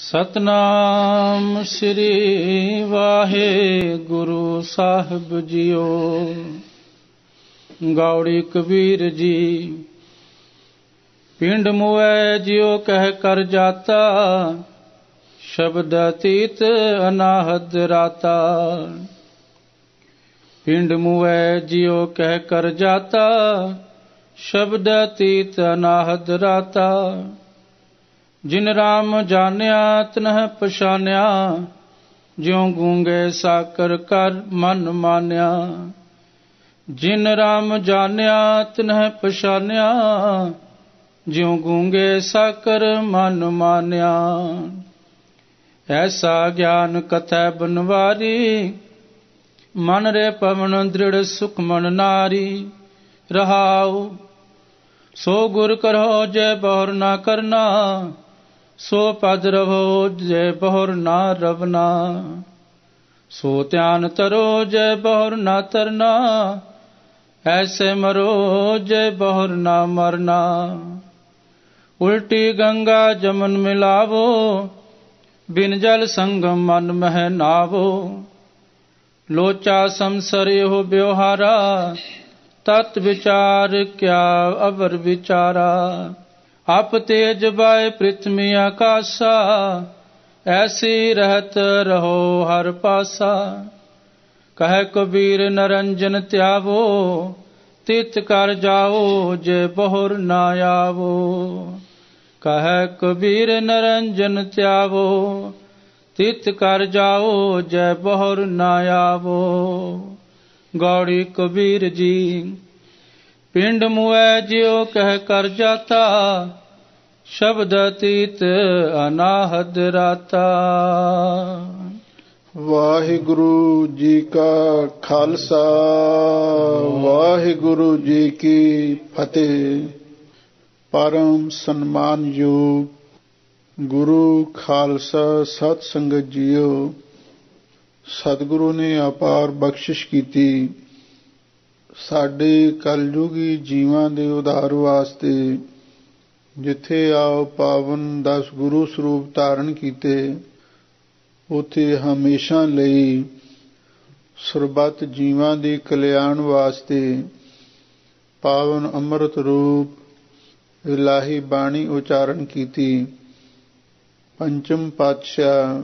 सतनाम श्री वाहेगुरु साहिब जियो। गौड़ी कबीर जी। पिंड मुए जियो कह कर जाता, शब्द अतीत अनाहद राता। पिंड मुए जियो कह कर जाता, शब्द अतीत अनाहद राता। जिन राम जान्या तनह पछान्या, ज्यों गूंगे साकर कर मन मान्या। जिन राम जान्या तनह पछान्या, ज्यों गूंगे साकर मन मान्या। ऐसा ज्ञान कथै बनवारी, मन रे पवन दृढ़ सुख मन नारी। रहाओ सो गुर करो जय बहुर ना करना, सो पद रहो जय बहुर ना रवना। सो ध्यान तरो जय बहुर ना तरना, ऐसे मरो जय बहुर ना मरना। उल्टी गंगा जमन मिलावो, बिन जल संगम मन मह नावो। लोचा संसर हो ब्योहारा, तत् विचार क्या अवर विचारा। आप तेज बाय पृथ्वी आकाशा, ऐसी रहत रहो हर पासा। कह कबीर नरंजन त्यावो, तित कर जाओ जय बहुर ना आवो। कह कबीर नरंजन त्यावो, तित कर जाओ जय बहुर ना आवो। गौड़ी कबीर जी। पिंड मुए जियो कह कर जाता, शब्द अतीत अनाहद राता। वाहिगुरु जी का खालसा, वाहिगुरु जी की फतेह। परम सन्मान योग गुरु खालसा सत संगत जीओ। सतगुरु ने अपार बख्शिश कीती ਸਾਡੇ ਕਲਯੁਗੀ ਜੀਵਾਂ ਦੇ ਉਧਾਰ ਵਾਸਤੇ। ਜਿੱਥੇ ਆਓ ਪਾਵਨ 10 ਗੁਰੂ ਸਰੂਪ ਧਾਰਨ ਕੀਤੇ, ਉੱਥੇ ਹਮੇਸ਼ਾ ਲਈ ਸਰਬੱਤ ਜੀਵਾਂ ਦੇ ਕਲਿਆਣ ਵਾਸਤੇ ਪਾਵਨ ਅੰਮ੍ਰਿਤ ਰੂਪ ਇਲਾਹੀ ਬਾਣੀ ਉਚਾਰਨ ਕੀਤੀ। ਪੰਚਮ ਪਾਤਸ਼ਾਹ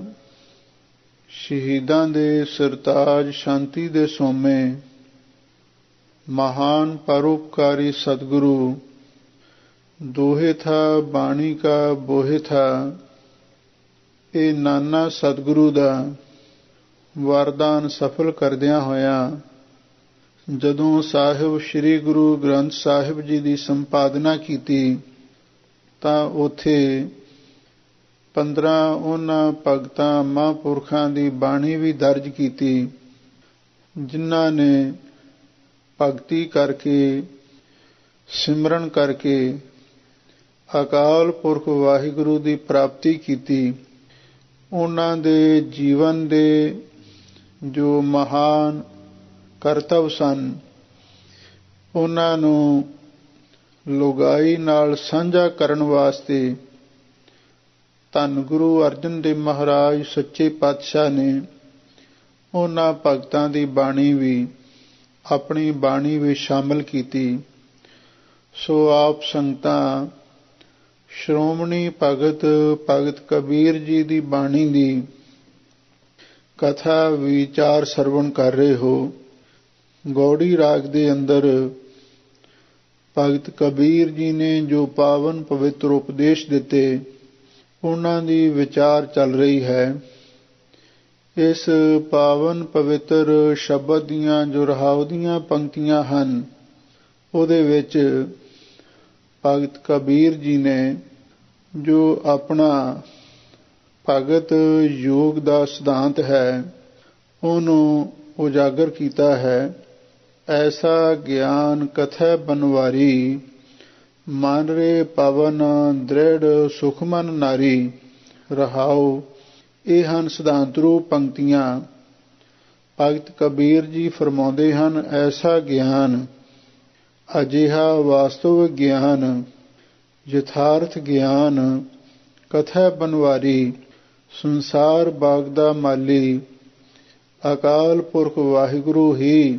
ਸ਼ਹੀਦਾਂ ਦੇ ਸਰਤਾਜ ਸ਼ਾਂਤੀ ਦੇ ਸੋਮੇ महान परोपकारी सदगुरु दोहे था बाणी का बोहे था। ये नाना सतगुरु दा वरदान सफल करदियां होया जदों साहिब श्री गुरु ग्रंथ साहिब जी की संपादना की, तां उत्थे 15 उन्हां भगतां महापुरखां की बाणी भी दर्ज की, जिन्हां ने भगती करके सिमरन करके अकाल पुरख वाहिगुरु की प्राप्ति की। उन्हां दे जीवन दे जो महान करतव सन, उन्हां नूं लुगाई नाल साझा करन वास्ते धन गुरु अर्जन देव महाराज सच्चे पातशाह ने उन्हां भगतां दी बाणी भी अपनी बाणी ਵਿੱਚ शामिल की। सो आप संगतां श्रोमणी भगत भगत कबीर जी की बाणी की कथा विचार सरवण कर रहे हो। गौड़ी राग के अंदर भगत कबीर जी ने जो पावन पवित्र उपदेश दिते, उन्हां दी विचार चल रही है। इस पावन पवित्र शब्द दियां जो रहाव दियां पंक्तियां हन, उहदे विच भगत कबीर जी ने जो अपना भगत योग का सिद्धांत है उन्हों उजागर किया है। ऐसा ज्ञान कथै बनवारी, मन रे पवन दृढ़ सुखमन नारी। रहाओ ਇਹ ਹਨ ਸਿਧਾਂਤ ਰੂਪ ਪੰਕਤੀਆਂ। ਭਗਤ ਕਬੀਰ ਜੀ ਫਰਮਾਉਂਦੇ ਹਨ, ਐਸਾ ਗਿਆਨ, ਅਜਿਹਾ ਵਾਸਤਵਿਕ ਗਿਆਨ, ਯਥਾਰਥ ਗਿਆਨ ਕਥੈ ਬਨਵਾਰੀ, ਸੰਸਾਰ ਬਾਗ ਦਾ ਮਾਲੀ ਅਕਾਲ ਪੁਰਖ ਵਾਹਿਗੁਰੂ ਹੀ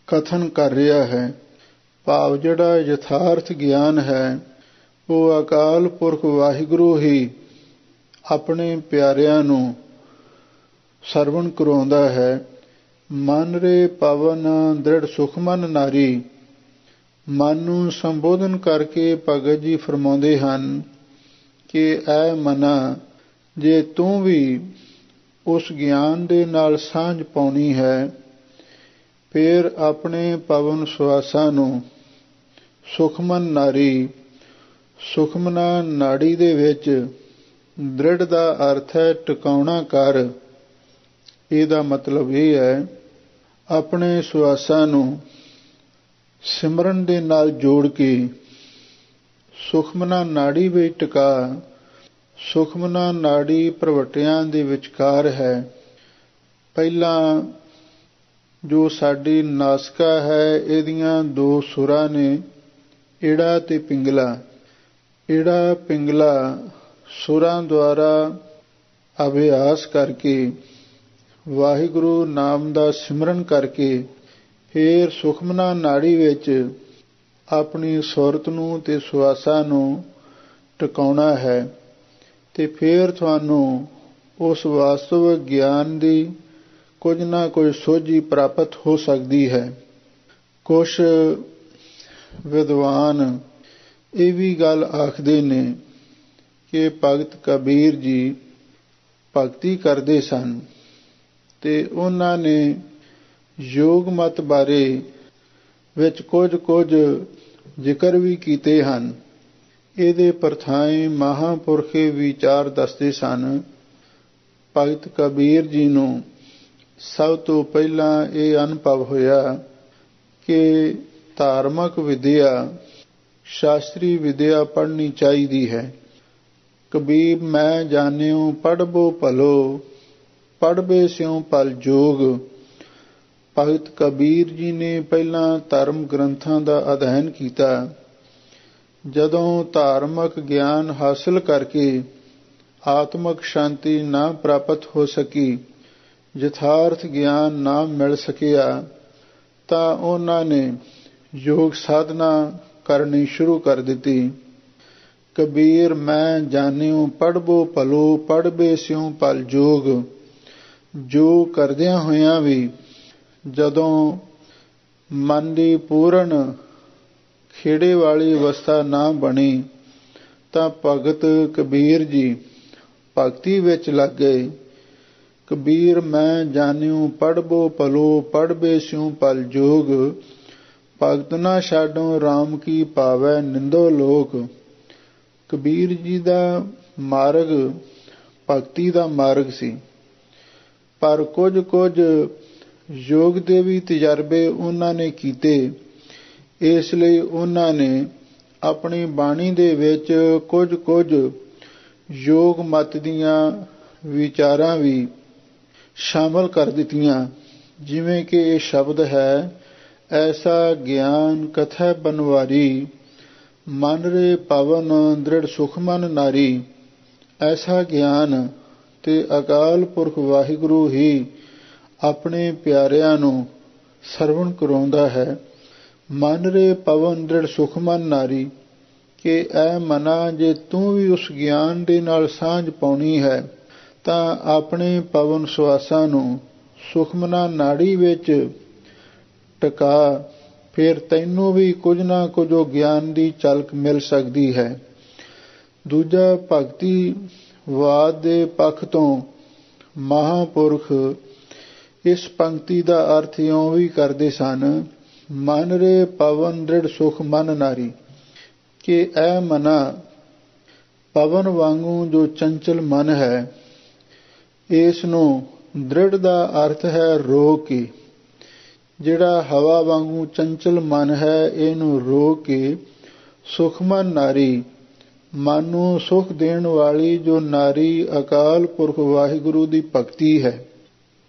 ਕਥਨ ਕਰ ਰਿਹਾ ਹੈ। ਭਾਵ ਜਿਹੜਾ ਯਥਾਰਥ ਗਿਆਨ ਹੈ ਉਹ ਅਕਾਲ ਪੁਰਖ ਵਾਹਿਗੁਰੂ ਹੀ ਆਪਣੇ ਪਿਆਰਿਆਂ ਨੂੰ ਸਰਵਣ ਕਰਾਉਂਦਾ ਹੈ। ਮਨ ਰੇ ਪਵਨ ਦ੍ਰਿੜ ਸੁਖਮਨ ਨਾਰੀ। ਮਨ ਨੂੰ ਸੰਬੋਧਨ ਕਰਕੇ ਭਗਤ ਜੀ ਫਰਮਾਉਂਦੇ ਹਨ ਕਿ ਐ ਮਨਾ, ਜੇ ਤੂੰ ਵੀ ਉਸ ਗਿਆਨ ਦੇ ਨਾਲ ਸਾਂਝ ਪਾਉਣੀ ਹੈ, ਫਿਰ ਆਪਣੇ ਪਵਨ ਸੁਆਸਾਂ ਨੂੰ ਸੁਖਮਨ ਨਾਰੀ, ਸੁਖਮਨਾ ਨਾੜੀ ਦੇ ਵਿੱਚ ਦ੍ਰਿੜ ਦਾ ਅਰਥ ਹੈ ਟਿਕਾਉਣਾ ਕਰ। ਇਹਦਾ ਮਤਲਬ ਇਹ ਹੈ ਆਪਣੇ ਸੁਆਸਾਂ ਨੂੰ ਸਿਮਰਨ ਦੇ ਨਾਲ ਜੋੜ ਕੇ ਸੁਖਮਨਾ ਨਾੜੀ ਵਿੱਚ ਟਿਕਾ। ਸੁਖਮਨਾ ਨਾੜੀ ਪ੍ਰਵਟਿਆਂ ਦੇ ਵਿਚਕਾਰ ਹੈ। ਪਹਿਲਾਂ ਜੋ ਸਾਡੀ ਨਾਸਿਕਾ ਹੈ ਇਹਦੀਆਂ ਦੋ ਸੁਰਾਂ ਨੇ, ਈੜਾ ਤੇ ਪਿੰਗਲਾ। ਈੜਾ ਪਿੰਗਲਾ ਸੁਰਾਂ ਦੁਆਰਾ ਅਭਿਆਸ ਕਰਕੇ ਵਾਹਿਗੁਰੂ ਨਾਮ ਦਾ ਸਿਮਰਨ ਕਰਕੇ ਫਿਰ ਸੁਖਮਨਾ ਨਾੜੀ ਵਿੱਚ ਆਪਣੀ ਸੁਰਤ ਨੂੰ ਤੇ ਸੁਆਸਾਂ ਨੂੰ ਟਿਕਾਉਣਾ ਹੈ ਤੇ ਫਿਰ ਤੁਹਾਨੂੰ ਉਸ ਵਾਸਤਵਿਕ ਗਿਆਨ ਦੀ ਕੁਝ ਨਾ ਕੁਝ ਸੋਝੀ ਪ੍ਰਾਪਤ ਹੋ ਸਕਦੀ ਹੈ। ਕੁਝ ਵਿਦਵਾਨ ਇਹ ਵੀ ਗੱਲ ਆਖਦੇ ਨੇ ਕਿ ਭਗਤ ਕਬੀਰ ਜੀ ਭਗਤੀ ਕਰਦੇ ਸਨ ਤੇ ਉਹਨਾਂ ਨੇ ਯੋਗ ਮਤ ਬਾਰੇ ਵਿੱਚ ਕੁਝ ਜ਼ਿਕਰ ਵੀ ਕੀਤੇ ਹਨ। ਇਹਦੇ ਪਰਥਾਏ ਮਹਾਂਪੁਰਖੇ ਵਿਚਾਰ ਦੱਸਦੇ ਸਨ। ਭਗਤ ਕਬੀਰ ਜੀ ਨੂੰ ਸਭ ਤੋਂ ਪਹਿਲਾਂ ਇਹ ਅਨੁਭਵ ਹੋਇਆ ਕਿ ਧਾਰਮਿਕ ਵਿਦਿਆ, ਸ਼ਾਸਤਰੀ ਵਿਦਿਆ ਪੜ੍ਹਨੀ ਚਾਹੀਦੀ ਹੈ। ਕਬੀਰ ਮੈਂ ਜਾਣਿਓ ਪੜ੍ਹਬੋ ਭਲੋ, ਪੜ੍ਹਬੇ ਸਿਉ ਭਲ ਜੋਗ। ਭਗਤ ਕਬੀਰ ਜੀ ਨੇ ਪਹਿਲਾਂ ਧਰਮ ਗ੍ਰੰਥਾਂ ਦਾ ਅਧਿਐਨ ਕੀਤਾ। ਜਦੋਂ ਧਾਰਮਿਕ ਗਿਆਨ ਹਾਸਲ ਕਰਕੇ ਆਤਮਿਕ ਸ਼ਾਂਤੀ ਨਾ ਪ੍ਰਾਪਤ ਹੋ ਸਕੀ, ਯਥਾਰਥ ਗਿਆਨ ਨਾ ਮਿਲ ਸਕਿਆ, ਤਾਂ ਉਹਨਾਂ ਨੇ ਯੋਗ ਸਾਧਨਾ ਕਰਨੀ ਸ਼ੁਰੂ ਕਰ ਦਿੱਤੀ। ਕਬੀਰ ਮੈਂ ਜਾਣਿਓ ਪੜ੍ਹਬੋ ਭਲੋ, ਪੜ੍ਹਬੇ ਸਿਉ ਭਲ ਜੋਗ। ਜੋ ਕਰਦਿਆਂ ਹੋਇਆਂ ਵੀ ਜਦੋਂ ਮਨ ਦੀ ਪੂਰਨ ਖੇੜੇ ਵਾਲੀ ਅਵਸਥਾ ਨਾ ਬਣੀ ਤਾਂ ਭਗਤ ਕਬੀਰ ਜੀ ਭਗਤੀ ਵਿੱਚ ਲੱਗ ਗਏ। ਕਬੀਰ ਮੈਂ ਜਾਣਿਓ ਪੜ੍ਹਬੋ ਭਲੋ, ਪੜ੍ਹਬੇ ਸਿਉ ਭਲ ਜੋਗ। ਭਗਤ ਨਾ ਛਾਡੋ ਰਾਮ ਕੀ ਭਾਵੈ ਨਿੰਦੋ ਲੋਕ। ਕਬੀਰ ਜੀ ਦਾ ਮਾਰਗ ਭਗਤੀ ਦਾ ਮਾਰਗ ਸੀ, ਪਰ ਕੁਝ ਯੋਗ ਦੇ ਵੀ ਤਜਰਬੇ ਉਹਨਾਂ ਨੇ ਕੀਤੇ। ਇਸ ਲਈ ਉਹਨਾਂ ਨੇ ਆਪਣੀ ਬਾਣੀ ਦੇ ਵਿੱਚ ਕੁਝ ਯੋਗ ਮਤ ਦੀਆਂ ਵਿਚਾਰਾਂ ਵੀ ਸ਼ਾਮਲ ਕਰ ਦਿੱਤੀਆਂ। ਜਿਵੇਂ ਕਿ ਇਹ ਸ਼ਬਦ ਹੈ, ਐਸਾ ਗਿਆਨ ਕਥੈ ਬਨਵਾਰੀ, ਮਨ ਰੇ ਪਵਨ ਦ੍ਰਿੜ ਸੁਖਮਨ ਨਾਰੀ। ਐਸਾ ਗਿਆਨ ਤੇ ਅਕਾਲ ਪੁਰਖ ਵਾਹਿਗੁਰੂ ਹੀ ਆਪਣੇ ਪਿਆਰਿਆਂ ਨੂੰ ਸਰਵਣ ਕਰਾਉਂਦਾ ਹੈ। ਮਨ ਰੇ ਪਵਨ ਦ੍ਰਿੜ ਸੁਖਮਨ ਨਾਰੀ, ਕਿ ਐ ਮਨਾ, ਜੇ ਤੂੰ ਵੀ ਉਸ ਗਿਆਨ ਦੇ ਨਾਲ ਸਾਂਝ ਪਾਉਣੀ ਹੈ ਤਾਂ ਆਪਣੇ ਪਵਨ ਸੁਆਸਾਂ ਨੂੰ ਸੁਖਮਨਾ ਨਾੜੀ ਵਿੱਚ ਟਿਕਾ। ਫਿਰ ਤੈਨੂੰ ਵੀ ਕੁਝ ਨਾ ਕੁਝ ਉਹ ਗਿਆਨ ਦੀ ਝਲਕ ਮਿਲ ਸਕਦੀ ਹੈ। ਦੂਜਾ, ਭਗਤੀ ਵਾਦ ਦੇ ਪੱਖ ਤੋਂ ਮਹਾਂਪੁਰਖ ਇਸ ਪੰਕਤੀ ਦਾ ਅਰਥ ਇਉਂ ਵੀ ਕਰਦੇ ਸਨ, ਮਨ ਰੇ ਪਵਨ ਦ੍ਰਿੜ ਸੁਖ ਮਨ ਨਾਰੀ, ਕਿ ਐ ਮਨਾ, ਪਵਨ ਵਾਂਗੂ ਜੋ ਚੰਚਲ ਮਨ ਹੈ, ਇਸ ਨੂੰ ਦ੍ਰਿੜ ਦਾ ਅਰਥ ਹੈ ਰੋਕ ਕੇ। ਜਿਹੜਾ ਹਵਾ ਵਾਂਗੂ ਚੰਚਲ ਮਨ ਹੈ, ਇਹਨੂੰ ਰੋਕ ਕੇ ਸੁਖਮਨ ਨਾਰੀ, ਮਨ ਨੂੰ ਸੁਖ ਦੇਣ ਵਾਲੀ ਜੋ ਨਾਰੀ ਅਕਾਲ ਪੁਰਖ ਵਾਹਿਗੁਰੂ ਦੀ ਭਗਤੀ ਹੈ,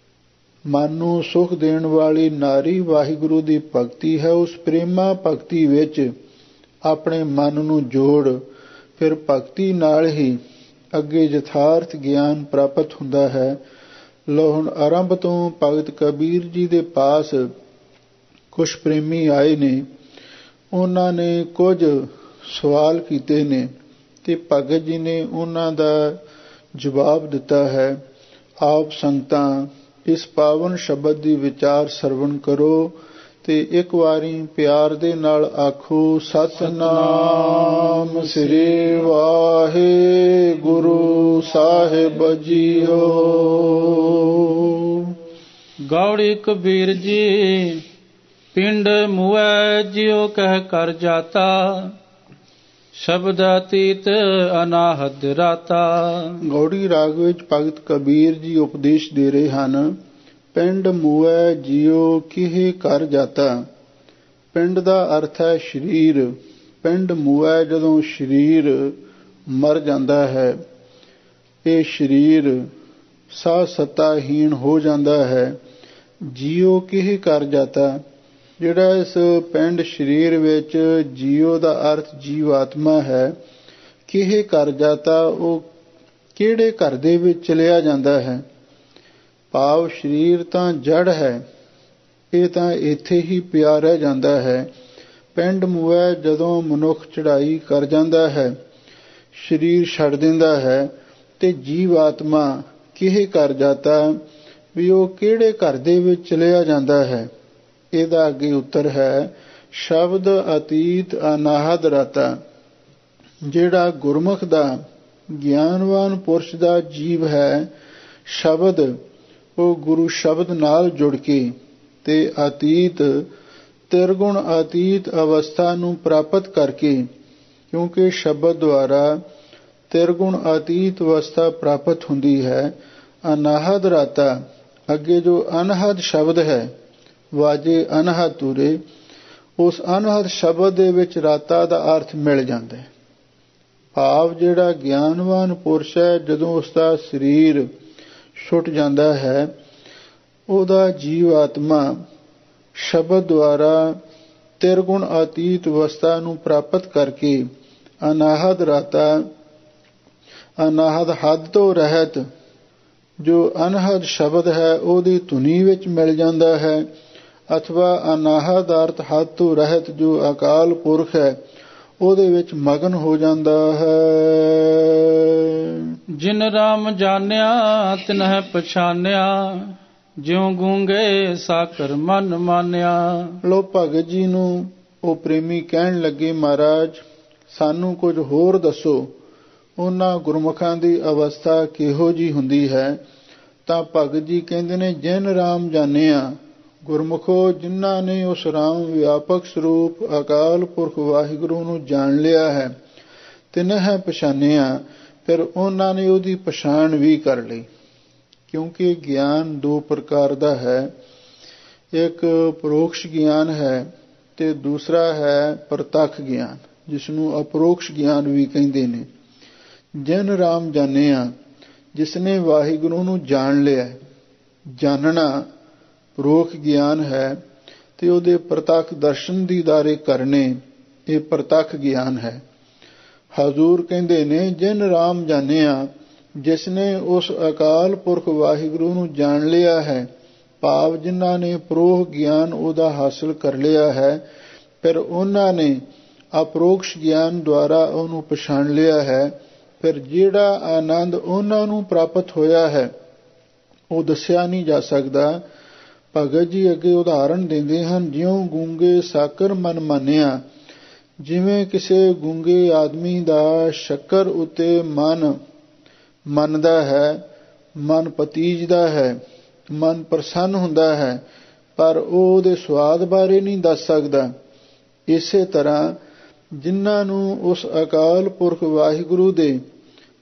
ਮਨ ਨੂੰ ਸੁਖ ਦੇਣ ਵਾਲੀ ਨਾਰੀ ਵਾਹਿਗੁਰੂ ਦੀ ਭਗਤੀ ਹੈ। ਉਸ ਪ੍ਰੇਮਾ ਭਗਤੀ ਵਿੱਚ ਆਪਣੇ ਮਨ ਨੂੰ ਜੋੜ, ਫਿਰ ਭਗਤੀ ਨਾਲ ਹੀ ਅੱਗੇ ਯਥਾਰਥ ਗਿਆਨ ਪ੍ਰਾਪਤ ਹੁੰਦਾ ਹੈ। ਲਓ ਹੁਣ ਆਰੰਭ ਤੋਂ ਭਗਤ ਕਬੀਰ ਜੀ ਦੇ ਪਾਸ ਕੁਝ ਪ੍ਰੇਮੀ ਆਏ ਨੇ, ਉਹਨਾਂ ਨੇ ਕੁਝ ਸਵਾਲ ਕੀਤੇ ਨੇ ਤੇ ਭਗਤ ਜੀ ਨੇ ਉਹਨਾਂ ਦਾ ਜਵਾਬ ਦਿੱਤਾ ਹੈ। ਆਪ ਸੰਗਤਾਂ ਇਸ ਪਾਵਨ ਸ਼ਬਦ ਦੀ ਵਿਚਾਰ ਸਰਵਣ ਕਰੋ ਤੇ ਇੱਕ ਵਾਰੀ ਪਿਆਰ ਦੇ ਨਾਲ ਆਖੋ, ਸਤਿਨਾਮ ਸ੍ਰੀ ਵਾਹਿਗੁਰੂ ਸਾਹਿਬ ਜੀਓ। ਗੌੜੀ ਕਬੀਰ ਜੀ ਪਿੰਡ ਮੁਐ ਜਿਉ ਕਹਿ ਕਰ ਜਾਤਾ, ਸ਼ਬਦ ਅਤੀਤ ਅਨਾਹਦ ਰਾਤਾ। ਗੌੜੀ ਰਾਗ ਵਿੱਚ ਭਗਤ ਕਬੀਰ ਜੀ ਉਪਦੇਸ਼ ਦੇ ਰਹੇ ਹਨ। ਪਿੰਡ ਮੁਐ ਜਿਉ ਕਿਹ ਕਰ ਜਾਤਾ। ਪਿੰਡ ਦਾ ਅਰਥ ਹੈ ਸਰੀਰ। ਪਿੰਡ ਮੁਐ ਜਦੋਂ ਸਰੀਰ ਮਰ ਜਾਂਦਾ ਹੈ, ਇਹ ਸਰੀਰ ਸਾਹ ਸੱਤਾਹੀਣ ਹੋ ਜਾਂਦਾ ਹੈ। ਜਿਉ ਕਿਹ ਕਰ ਜਾਤਾ, ਜਿਹੜਾ ਇਸ ਪਿੰਡ ਸਰੀਰ ਵਿੱਚ ਜੀਓ ਦਾ ਅਰਥ ਜੀਵ ਆਤਮਾ ਹੈ। ਕਿਹ ਕਰ ਜਾਤਾ, ਉਹ ਕਿਹੜੇ ਘਰ ਦੇ ਵਿੱਚ ਚਲਿਆ ਜਾਂਦਾ ਹੈ। ਭਾਵ ਸਰੀਰ ਤਾਂ ਜੜ ਹੈ, ਇਹ ਤਾਂ ਇੱਥੇ ਹੀ ਪਿਆ ਰਹਿ ਜਾਂਦਾ ਹੈ। ਪਿੰਡ ਮੁਐ ਜਦੋਂ ਮਨੁੱਖ ਚੜ੍ਹਾਈ ਕਰ ਜਾਂਦਾ ਹੈ, ਸਰੀਰ ਛੱਡ ਦਿੰਦਾ ਹੈ, ਤੇ ਜੀਵ ਆਤਮਾ ਕਿਹ ਕਰ ਜਾਤਾ, ਵੀ ਉਹ ਕਿਹੜੇ ਘਰ ਦੇ ਵਿੱਚ ਚਲਿਆ ਜਾਂਦਾ ਹੈ। ਇਹਦਾ ਅੱਗੇ ਉੱਤਰ ਹੈ, ਸ਼ਬਦ ਅਤੀਤ ਅਨਾਹਦ ਰਾਤਾ। ਜਿਹੜਾ ਗੁਰਮੁਖ ਦਾ ਗਿਆਨਵਾਨ ਪੁਰਸ਼ ਦਾ ਜੀਵ ਹੈ, ਸ਼ਬਦ ਉਹ ਗੁਰੂ ਸ਼ਬਦ ਨਾਲ ਜੁੜ ਕੇ ਤੇ ਅਤੀਤ ਤਿਰਗੁਣ ਅਤੀਤ ਅਵਸਥਾ ਨੂੰ ਪ੍ਰਾਪਤ ਕਰਕੇ, ਕਿਉਂਕਿ ਸ਼ਬਦ ਦੁਆਰਾ ਤਿਰਗੁਣ ਅਤੀਤ ਅਵਸਥਾ ਪ੍ਰਾਪਤ ਹੁੰਦੀ ਹੈ। ਅਨਾਹਦ ਰਾਤਾ, ਅੱਗੇ ਜੋ ਅਨਹਦ ਸ਼ਬਦ ਹੈ, ਵਾਜੇ ਅਨਹਦ ਤੁਰੇ, ਉਸ ਅਨਹਦ ਸ਼ਬਦ ਦੇ ਵਿੱਚ ਰਾਤਾ ਦਾ ਅਰਥ ਮਿਲ ਜਾਂਦਾ ਹੈ। ਭਾਵ ਜਿਹੜਾ ਗਿਆਨਵਾਨ ਪੁਰਸ਼ ਹੈ, ਜਦੋਂ ਉਸ ਦਾ ਸਰੀਰ ਛੁੱਟ ਜਾਂਦਾ ਹੈ, ਉਹਦਾ ਜੀਵ ਆਤਮਾ ਸ਼ਬਦ ਦੁਆਰਾ ਤਿਰਗੁਣ ਅਤੀਤ ਅਵਸਥਾ ਨੂੰ ਪ੍ਰਾਪਤ ਕਰਕੇ ਅਨਾਹਦ ਰਾਤਾ, ਅਨਾਹਦ ਹੱਦ ਤੋਂ ਰਹਿਤ ਜੋ ਅਨਹਦ ਸ਼ਬਦ ਹੈ ਉਹਦੀ ਧੁਨੀ ਵਿੱਚ ਮਿਲ ਜਾਂਦਾ ਹੈ, ਅਥਵਾ ਅਨਾਹਦ ਅਰਥ ਹੱਦ ਤੋਂ ਰਹਿਤ ਜੋ ਅਕਾਲ ਪੁਰਖ ਹੈ ਉਹਦੇ ਵਿੱਚ ਮਗਨ ਹੋ ਜਾਂਦਾ ਹੈ। ਜਿਨ ਰਾਮ ਜਾਣਿਆ ਤਿਨਹਿ ਪਛਾਨਿਆ, ਜਿਉ ਗੂੰਗੇ ਸਾਕਰ ਮਨ ਮਾਨਿਆ। ਲੋ ਭਗਤ ਜੀ ਨੂੰ ਉਹ ਪ੍ਰੇਮੀ ਕਹਿਣ ਲੱਗੇ, ਮਹਾਰਾਜ ਸਾਨੂੰ ਕੁਝ ਹੋਰ ਦੱਸੋ, ਉਹਨਾਂ ਗੁਰਮੁਖਾਂ ਦੀ ਅਵਸਥਾ ਕਿਹੋ ਜੀ ਹੁੰਦੀ ਹੈ। ਤਾਂ ਭਗਤ ਜੀ ਕਹਿੰਦੇ ਨੇ, ਜਿਨ ਰਾਮ ਜਾਣਿਆ, ਗੁਰਮੁਖੋ ਜਿਨ੍ਹਾਂ ਨੇ ਉਸ ਰਾਮ ਵਿਆਪਕ ਸਰੂਪ ਅਕਾਲ ਪੁਰਖ ਵਾਹਿਗੁਰੂ ਨੂੰ ਜਾਣ ਲਿਆ ਹੈ, ਤਿਨਹਿ ਪਛਾਨਿਆ, ਫਿਰ ਉਹਨਾਂ ਨੇ ਉਹਦੀ ਪਛਾਣ ਵੀ ਕਰ ਲਈ। ਕਿਉਂਕਿ ਗਿਆਨ ਦੋ ਪ੍ਰਕਾਰ ਦਾ ਹੈ, ਇੱਕ ਪਰੋਕਸ਼ ਗਿਆਨ ਹੈ ਤੇ ਦੂਸਰਾ ਹੈ ਪ੍ਰਤੱਖ ਗਿਆਨ, ਜਿਸ ਨੂੰ ਅਪਰੋਕਸ਼ ਗਿਆਨ ਵੀ ਕਹਿੰਦੇ ਨੇ। ਜਿਨ ਰਾਮ ਜਾਣਿਆ, ਜਿਸਨੇ ਵਾਹਿਗੁਰੂ ਨੂੰ ਜਾਣ ਲਿਆ। ਜਾਣਨਾ ਪਰੋਖ ਗਿਆਨ ਹੈ ਤੇ ਉਹਦੇ ਪ੍ਰਤੱਖ ਦਰਸ਼ਨ ਦੀਦਾਰੇ ਕਰਨੇ, ਇਹ ਪ੍ਰਤੱਖ ਗਿਆਨ ਹੈ। ਹਜ਼ੂਰ ਕਹਿੰਦੇ ਨੇ, ਜਿਨ ਰਾਮ ਜਾਣਿਆ, ਜਿਸਨੇ ਉਸ ਅਕਾਲ ਪੁਰਖ ਵਾਹਿਗੁਰੂ ਨੂੰ ਜਾਣ ਲਿਆ ਹੈ। ਭਾਵ ਜਿਨ੍ਹਾਂ ਨੇ ਪਰੋਖ ਗਿਆਨ ਉਹਦਾ ਹਾਸਲ ਕਰ ਲਿਆ ਹੈ, ਫਿਰ ਉਹਨਾਂ ਨੇ ਅਪਰੋਕਸ਼ ਗਿਆਨ ਦੁਆਰਾ ਉਹਨੂੰ ਪਛਾਣ ਲਿਆ ਹੈ। ਫਿਰ ਜਿਹੜਾ ਆਨੰਦ ਉਹਨਾਂ ਨੂੰ ਪ੍ਰਾਪਤ ਹੋਇਆ ਹੈ ਉਹ ਦੱਸਿਆ ਨਹੀਂ ਜਾ ਸਕਦਾ। ਭਗਤ ਜੀ ਅੱਗੇ ਉਦਾਹਰਣ ਦਿੰਦੇ ਹਨ, ਜਿਉਂ ਗੂੰਗੇ ਸਾਕਰ ਮਨ ਮਾਨਿਆ। ਜਿਵੇਂ ਕਿਸੇ ਗੂੰਗੇ ਆਦਮੀ ਦਾ ਸ਼ੱਕਰ ਉੱਤੇ ਮਨ ਮੰਨਦਾ ਹੈ, ਮਨ ਪਤੀਜਦਾ ਹੈ, ਮਨ ਪ੍ਰਸੰਨ ਹੁੰਦਾ ਹੈ, ਪਰ ਉਹ ਉਹਦੇ ਸਵਾਦ ਬਾਰੇ ਨਹੀਂ ਦੱਸ ਸਕਦਾ। ਇਸੇ ਤਰ੍ਹਾਂ ਜਿਨ੍ਹਾਂ ਨੂੰ ਉਸ ਅਕਾਲ ਪੁਰਖ ਵਾਹਿਗੁਰੂ ਦੇ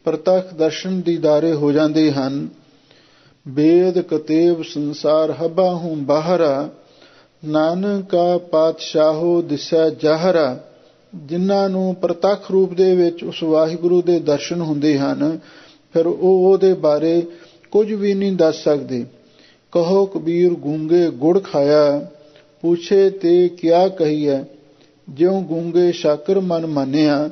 ਪ੍ਰਤੱਖ ਦਰਸ਼ਨ ਦੀਦਾਰੇ ਹੋ ਜਾਂਦੇ ਹਨ, ਵੇਦ ਕਤੇਬ ਸੰਸਾਰ ਹਬਾ ਹੂੰ ਬਾਹਰਾ, ਨਾਨਕਾ ਪਾਤਸ਼ਾਹੋ ਦਿਸੈ ਜਾਹਰਾ। ਜਿਨ੍ਹਾਂ ਨੂੰ ਪ੍ਰਤੱਖ ਰੂਪ ਦੇ ਵਿੱਚ ਉਸ ਵਾਹਿਗੁਰੂ ਦੇ ਦਰਸ਼ਨ ਹੁੰਦੇ ਹਨ, ਫਿਰ ਉਹ ਉਹਦੇ ਬਾਰੇ ਕੁਝ ਵੀ ਨਹੀਂ ਦੱਸ ਸਕਦੇ। ਕਹੋ ਕਬੀਰ ਗੂੰਗੇ ਗੁੜ ਖਾਇਆ, ਪੁੱਛੇ ਤੇ ਕਿਆ ਕਹੀਐ। ਜਿਉਂ ਗੂੰਗੇ ਸ਼ਾਕਰ ਮਨ ਮਾਨਿਆ,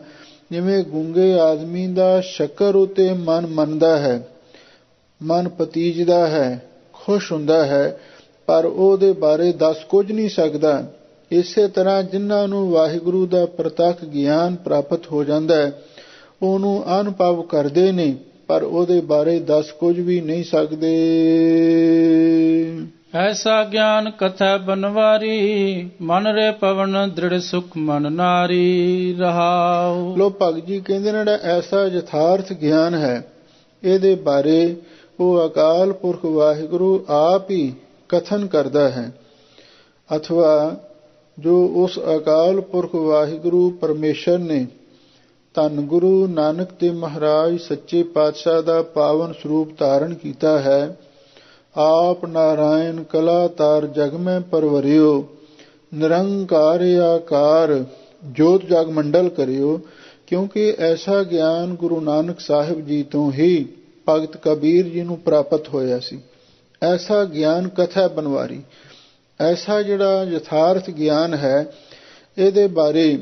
ਜਿਵੇਂ ਗੂੰਗੇ ਆਦਮੀ ਦਾ ਸ਼ੱਕਰ ਉਤੇ ਮਨ ਮੰਨਦਾ ਹੈ, ਮਨ ਪਤੀਜਦਾ ਹੈ, ਖੁਸ਼ ਹੁੰਦਾ ਹੈ, ਪਰ ਉਹਦੇ ਬਾਰੇ ਦੱਸ ਕੁਝ ਨਹੀਂ ਸਕਦਾ। ਇਸੇ ਤਰ੍ਹਾਂ ਜਿਨ੍ਹਾਂ ਨੂੰ ਵਾਹਿਗੁਰੂ ਦਾ ਪ੍ਰਤੱਖ ਗਿਆਨ ਪ੍ਰਾਪਤ ਹੋ ਜਾਂਦਾ ਹੈ, ਉਹਨੂੰ ਅਨੁਭਵ ਕਰਦੇ ਨੇ, ਪਰ ਉਹਦੇ ਬਾਰੇ ਦੱਸ ਕੁਝ ਵੀ ਨਹੀਂ ਸਕਦੇ। ਐਸਾ ਗਿਆਨ ਕਥੈ ਬਨਵਾਰੀ, ਮਨ ਰੇ ਪਵਨ ਦ੍ਰਿੜ ਸੁਖ ਮਨ ਨਾਰੀ। ਰਹਾਉ। ਲੋ ਭਗਤ ਜੀ ਕਹਿੰਦੇ ਨੇ ਜਿਹੜਾ ਐਸਾ ਯਥਾਰਥ ਗਿਆਨ ਹੈ, ਇਹਦੇ ਬਾਰੇ ਉਹ ਅਕਾਲ ਪੁਰਖ ਵਾਹਿਗੁਰੂ ਆਪ ਹੀ ਕਥਨ ਕਰਦਾ ਹੈ, ਅਥਵਾ ਜੋ ਉਸ ਅਕਾਲ ਪੁਰਖ ਵਾਹਿਗੁਰੂ ਪਰਮੇਸ਼ਰ ਨੇ ਧੰਨ ਗੁਰੂ ਨਾਨਕ ਦੇਵ ਮਹਾਰਾਜ ਸੱਚੇ ਪਾਤਸ਼ਾਹ ਦਾ ਪਾਵਨ ਸਰੂਪ ਧਾਰਨ ਕੀਤਾ ਹੈ। ਆਪ ਨਾਰਾਇਣ ਕਲਾ ਤਾਰ ਜਗ ਮੈਂ ਪਰਵਰਿਓ, ਨਿਰੰਕਾਰ ਆਕਾਰ ਜੋਤ ਜਗ ਮੰਡਲ ਕਰਿਓ। ਕਿਉਂਕਿ ਐਸਾ ਗਿਆਨ ਗੁਰੂ ਨਾਨਕ ਸਾਹਿਬ ਜੀ ਤੋਂ ਹੀ ਭਗਤ ਕਬੀਰ ਜੀ ਨੂੰ ਪ੍ਰਾਪਤ ਹੋਇਆ ਸੀ। ਐਸਾ ਗਿਆਨ ਕਥਾ ਬਨਵਾਰੀ, ਐਸਾ ਜਿਹੜਾ ਯਥਾਰਥ ਗਿਆਨ ਹੈ, ਇਹਦੇ ਬਾਰੇ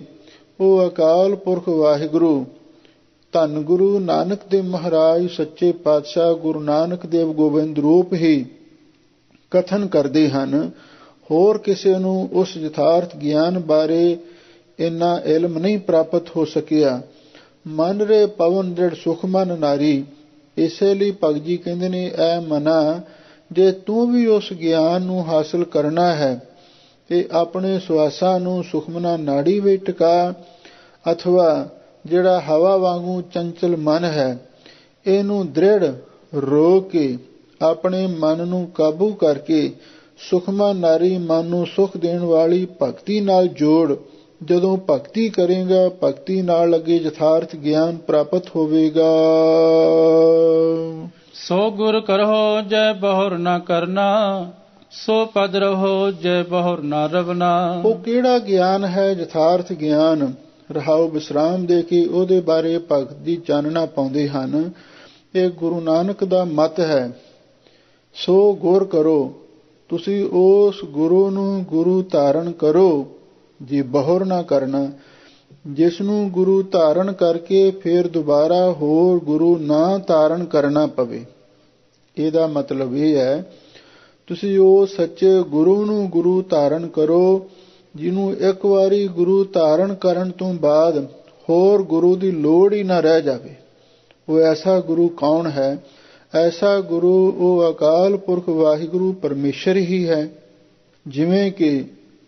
ਉਹ ਅਕਾਲ ਪੁਰਖ ਵਾਹਿਗੁਰੂ ਧੰਨ ਗੁਰੂ ਨਾਨਕ ਦੇਵ ਮਹਾਰਾਜ ਸੱਚੇ ਪਾਤਸ਼ਾਹ ਗੁਰੂ ਨਾਨਕ ਦੇਵ ਗੋਬਿੰਦ ਰੂਪ ਹੀ ਕਥਨ ਕਰਦੇ ਹਨ। ਹੋਰ ਕਿਸੇ ਨੂੰ ਉਸ ਯਥਾਰਥ ਗਿਆਨ ਬਾਰੇ ਇੰਨਾ ਇਲਮ ਨਹੀਂ ਪ੍ਰਾਪਤ ਹੋ ਸਕਿਆ। ਮਨ ਰੇ ਪਵਨ ਦ੍ਰਿੜ ਸੁਖ ਮਨ ਨਾਰੀ। ਇਸੇ ਲਈ ਭਗਤ ਜੀ ਕਹਿੰਦੇ ਨੇ, ਐ ਮਨਾ, ਜੇ ਤੂੰ ਵੀ ਉਸ ਗਿਆਨ ਨੂੰ ਹਾਸਲ ਕਰਨਾ ਹੈ ਤੇ ਆਪਣੇ ਸਵਾਸਾਂ ਨੂੰ ਸੁਖਮਨਾ ਨਾੜੀ ਵਿੱਚ ਟਿਕਾ, ਅਥਵਾ ਜਿਹੜਾ ਹਵਾ ਵਾਂਗੂ ਚੰਚਲ ਮਨ ਹੈ, ਇਹਨੂੰ ਦ੍ਰਿੜ ਰੋਕ ਕੇ ਆਪਣੇ ਮਨ ਨੂੰ ਕਾਬੂ ਕਰਕੇ ਸੁਖਮਾ ਨਾਰੀ ਮਨ ਨੂੰ ਸੁਖ ਦੇਣ ਵਾਲੀ ਭਗਤੀ ਨਾਲ ਜੋੜ। ਜਦੋਂ ਭਗਤੀ ਕਰੇਗਾ, ਭਗਤੀ ਨਾਲ ਅੱਗੇ ਯਥਾਰਥ ਗਿਆਨ ਪ੍ਰਾਪਤ ਹੋਵੇਗਾ। ਸੋ ਗੁਰ ਕਰਹੁ ਜੈ ਬਹੁਰ ਨਾ ਕਰਨਾ, ਸੋ ਪਦ ਰਹੋ ਜੈ ਬਹੁਰ ਨਾ ਰਵਨਾ। ਉਹ ਕਿਹੜਾ ਗਿਆਨ ਹੈ? ਯਥਾਰਥ ਗਿਆਨ। ਰਹਾਉ ਵਿਸਰਾਮ ਦੇ ਕੇ ਉਹਦੇ ਬਾਰੇ ਭਗਤ ਦੀ ਚਾਨਣਾ ਪਾਉਂਦੇ ਹਨ। ਇਹ ਗੁਰੂ ਨਾਨਕ ਦਾ ਮਤ ਹੈ। ਸੋ ਗੁਰ ਕਰੋ, ਤੁਸੀਂ ਉਸ ਗੁਰੂ ਨੂੰ ਗੁਰੂ ਧਾਰਨ ਕਰੋ ਜੀ ਬਹੁਰ ਨਾ ਕਰਨਾ। ਜਿਸ ਨੂੰ ਗੁਰੂ ਧਾਰਨ ਕਰਕੇ ਫਿਰ ਦੁਬਾਰਾ ਹੋਰ ਗੁਰੂ ਨਾ ਧਾਰਨ ਕਰਨਾ ਪਵੇ। ਇਹਦਾ ਮਤਲਬ ਇਹ ਹੈ, ਤੁਸੀਂ ਉਹ ਸੱਚੇ ਗੁਰੂ ਨੂੰ ਗੁਰੂ ਧਾਰਨ ਕਰੋ ਜਿਹਨੂੰ ਇੱਕ ਵਾਰੀ ਗੁਰੂ ਧਾਰਨ ਕਰਨ ਤੋਂ ਬਾਅਦ ਹੋਰ ਗੁਰੂ ਦੀ ਲੋੜ ਹੀ ਨਾ ਰਹਿ ਜਾਵੇ। ਉਹ ਐਸਾ ਗੁਰੂ ਕੌਣ ਹੈ? ਐਸਾ ਗੁਰੂ ਉਹ ਅਕਾਲ ਪੁਰਖ ਵਾਹਿਗੁਰੂ ਪਰਮੇਸ਼ਰ ਹੀ ਹੈ। ਜਿਵੇਂ ਕਿ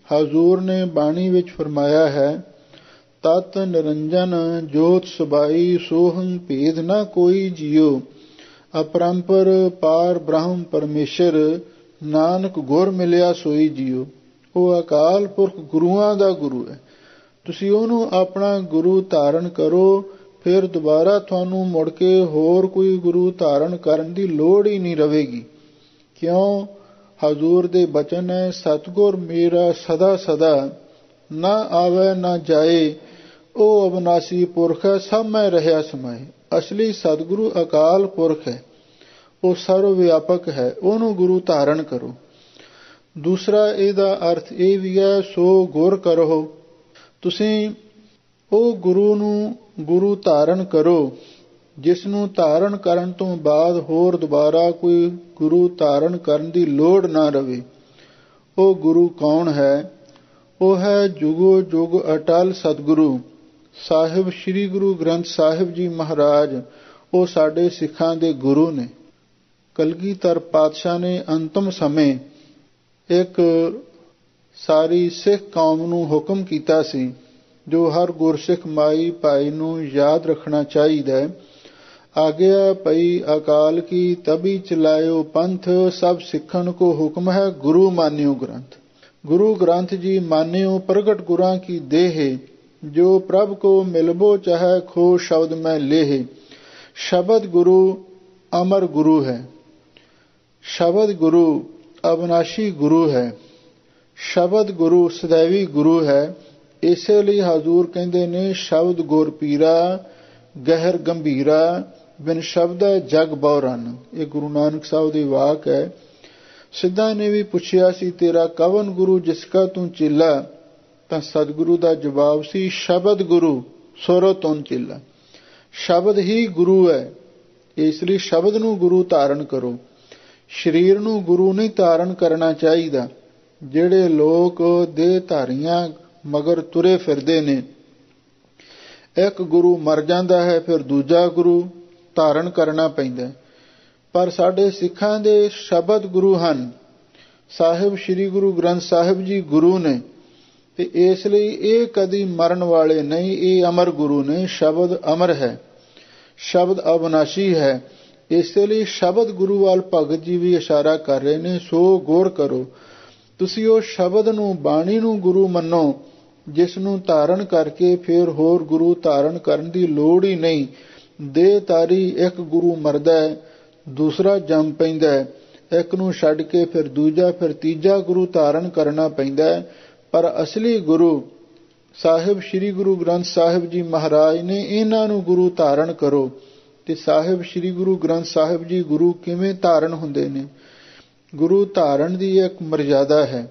ਹਜ਼ੂਰ ਨੇ ਬਾਣੀ ਵਿੱਚ ਫਰਮਾਇਆ ਹੈ, ਤਤ ਨਿਰੰਜਨ ਜੋਤ ਸਬਾਈ ਸੋਹੰ ਭੇਦ ਨਾ ਕੋਈ ਜੀਓ, ਅਪਰੰਪਰ ਪਾਰ ਬ੍ਰਹਮ ਪਰਮੇਸ਼ਰ ਨਾਨਕ ਗੁਰ ਮਿਲਿਆ ਸੋਈ ਜੀਓ। ਉਹ ਅਕਾਲ ਪੁਰਖ ਗੁਰੂਆਂ ਦਾ ਗੁਰੂ ਹੈ। ਤੁਸੀਂ ਉਹਨੂੰ ਆਪਣਾ ਗੁਰੂ ਧਾਰਨ ਕਰੋ, ਫਿਰ ਦੁਬਾਰਾ ਤੁਹਾਨੂੰ ਮੁੜ ਕੇ ਹੋਰ ਕੋਈ ਗੁਰੂ ਧਾਰਨ ਕਰਨ ਦੀ ਲੋੜ ਹੀ ਨਹੀਂ ਰਹੇਗੀ। ਕਿਉਂ? ਹਜ਼ੂਰ ਦੇ ਬਚਨ ਹੈ, ਸਤਿਗੁਰ ਮੇਰਾ ਸਦਾ ਸਦਾ, ਨਾ ਆਵੇ ਨਾ ਜਾਏ, ਉਹ ਅਬਨਾਸੀ ਪੁਰਖ ਹੈ, ਸਭ ਮੈਂ ਰਹਿਆ ਸਮਾਏ। ਅਸਲੀ ਸਤਿਗੁਰੂ ਅਕਾਲ ਪੁਰਖ ਹੈ, ਉਹ ਸਰਵ ਵਿਆਪਕ ਹੈ, ਉਹਨੂੰ ਗੁਰੂ ਧਾਰਨ ਕਰੋ। ਦੂਸਰਾ ਇਹਦਾ ਅਰਥ ਇਹ ਵੀ ਹੈ, ਸੋ ਗੁਰ ਕਰੋ, ਤੁਸੀਂ ਉਹ ਗੁਰੂ ਨੂੰ ਗੁਰੂ ਧਾਰਨ ਕਰੋ ਜਿਸ ਨੂੰ ਧਾਰਨ ਕਰਨ ਤੋਂ ਬਾਅਦ ਹੋਰ ਦੁਬਾਰਾ ਕੋਈ ਗੁਰੂ ਧਾਰਨ ਕਰਨ ਦੀ ਲੋੜ ਨਾ ਰਵੇ। ਉਹ ਗੁਰੂ ਕੌਣ ਹੈ? ਉਹ ਹੈ ਜੁਗੋ ਜੁਗ ਅਟਲ ਸਤਿਗੁਰੂ ਸਾਹਿਬ ਸ੍ਰੀ ਗੁਰੂ ਗ੍ਰੰਥ ਸਾਹਿਬ ਜੀ ਮਹਾਰਾਜ। ਉਹ ਸਾਡੇ ਸਿੱਖਾਂ ਦੇ ਗੁਰੂ ਨੇ। ਕਲਗੀਧਰ ਪਾਤਸ਼ਾਹ ਨੇ ਅੰਤਮ ਸਮੇਂ ਇੱਕ ਸਾਰੀ ਸਿੱਖ ਕੌਮ ਨੂੰ ਹੁਕਮ ਕੀਤਾ ਸੀ, ਜੋ ਹਰ ਗੁਰਸਿੱਖ ਮਾਈ ਭਾਈ ਨੂੰ ਯਾਦ ਰੱਖਣਾ ਚਾਹੀਦਾ। ਆਗਿਆ ਪਈ ਅਕਾਲ ਕੀ ਤਬੀ ਚਲਾਇਓ ਪੰਥ, ਸਭ ਸਿੱਖਣ ਕੋ ਹੁਕਮ ਹੈ ਗੁਰੂ ਮਾਨਿਓ ਗ੍ਰੰਥ। ਗੁਰੂ ਗ੍ਰੰਥ ਜੀ ਮਾਨਿਓ ਪ੍ਰਗਟ ਗੁਰਾਂ ਕੀ ਦੇਹ, ਜੋ ਪ੍ਰਭ ਕੋ ਮਿਲਬੋ ਚਾਹੈ ਖੋ ਸ਼ਬਦ ਮੈਂ ਲੇਹ। ਸ਼ਬਦ ਗੁਰੂ ਅਮਰ ਗੁਰੂ ਹੈ, ਸ਼ਬਦ ਗੁਰੂ ਅਵਨਾਸ਼ੀ ਗੁਰੂ ਹੈ, ਸ਼ਬਦ ਗੁਰੂ ਸदैवी ਗੁਰੂ ਹੈ। ਇਸੇ ਲਈ ਹਜ਼ੂਰ ਕਹਿੰਦੇ ਨੇ, ਸ਼ਬਦ ਗੁਰ ਪੀਰਾ ਗਹਿਰ ਗੰਭੀਰਾ, ਬਿਨ ਸ਼ਬਦ ਜਗ ਬਉਰਨ। ਇਹ ਗੁਰੂ ਨਾਨਕ ਸਾਹਿਬ ਦੀ ਵਾਕ ਹੈ। ਸਿੱਧਾ ਨੇ ਵੀ ਪੁੱਛਿਆ ਸੀ, ਤੇਰਾ ਕਵਨ ਗੁਰੂ ਜਿਸ ਕਾ ਤੂੰ ਚੇਲਾ? ਤਾਂ ਸਤਿਗੁਰੂ ਦਾ ਜਵਾਬ ਸੀ, ਸ਼ਬਦ ਗੁਰੂ ਸੁਰੋ ਤੁਨ ਚੇਲਾ। ਸ਼ਬਦ ਹੀ ਗੁਰੂ ਹੈ, ਇਸ ਲਈ ਸ਼ਬਦ ਨੂੰ ਗੁਰੂ ਧਾਰਨ ਕਰੋ। ਸਰੀਰ ਨੂੰ ਗੁਰੂ ਨਹੀਂ ਧਾਰਨ ਕਰਨਾ ਚਾਹੀਦਾ। ਜਿਹੜੇ ਲੋਕ ਦੇਹ ਧਾਰੀਆਂ ਮਗਰ ਤੁਰੇ ਫਿਰਦੇ ਨੇ, ਇੱਕ ਗੁਰੂ ਮਰ ਜਾਂਦਾ ਹੈ, ਫਿਰ ਦੂਜਾ ਗੁਰੂ ਧਾਰਨ ਕਰਨਾ ਪੈਂਦਾ। ਪਰ ਸਾਡੇ ਸਿੱਖਾਂ ਦੇ ਸ਼ਬਦ ਗੁਰੂ ਹਨ। ਸਾਹਿਬ ਸ੍ਰੀ ਗੁਰੂ ਗ੍ਰੰਥ ਸਾਹਿਬ ਜੀ ਗੁਰੂ ਨੇ, ਤੇ ਇਸ ਲਈ ਇਹ ਕਦੀ ਮਰਨ ਵਾਲੇ ਨਹੀਂ, ਇਹ ਅਮਰ ਗੁਰੂ ਨੇ। ਸ਼ਬਦ ਅਮਰ ਹੈ, ਸ਼ਬਦ ਅਵਿਨਾਸ਼ੀ ਹੈ। ਇਸੇ ਲਈ ਸ਼ਬਦ ਗੁਰੂ ਵੱਲ ਭਗਤ ਜੀ ਵੀ ਇਸ਼ਾਰਾ ਕਰ ਰਹੇ ਨੇ। ਸੋ ਗੌਰ ਕਰੋ, ਤੁਸੀਂ ਉਹ ਸ਼ਬਦ ਨੂੰ, ਬਾਣੀ ਨੂੰ ਗੁਰੂ ਮੰਨੋ, ਜਿਸ ਨੂੰ ਧਾਰਨ ਕਰਕੇ ਫਿਰ ਹੋਰ ਗੁਰੂ ਧਾਰਨ ਕਰਨ ਦੀ ਲੋੜ ਹੀ ਨਹੀਂ। ਦੇਹ ਧਾਰੀ ਇੱਕ ਗੁਰੂ ਮਰਦਾ ਹੈ, ਦੂਸਰਾ ਜੰਮ ਪੈਂਦਾ ਹੈ, ਇੱਕ ਨੂੰ ਛੱਡ ਕੇ ਫਿਰ ਦੂਜਾ, ਫਿਰ ਤੀਜਾ ਗੁਰੂ ਧਾਰਨ ਕਰਨਾ ਪੈਂਦਾ ਹੈ। ਪਰ ਅਸਲੀ ਗੁਰੂ ਸਾਹਿਬ ਸ੍ਰੀ ਗੁਰੂ ਗ੍ਰੰਥ ਸਾਹਿਬ ਜੀ ਮਹਾਰਾਜ ਨੇ, ਇਹਨਾਂ ਨੂੰ ਗੁਰੂ ਧਾਰਨ ਕਰੋ। ਤੇ ਸਾਹਿਬ ਸ੍ਰੀ ਗੁਰੂ ਗ੍ਰੰਥ ਸਾਹਿਬ ਜੀ ਗੁਰੂ ਕਿਵੇਂ ਧਾਰਨ ਹੁੰਦੇ ਨੇ? ਗੁਰੂ ਧਾਰਨ ਦੀ ਇੱਕ ਮਰਜ਼ਾਦਾ ਹੈ।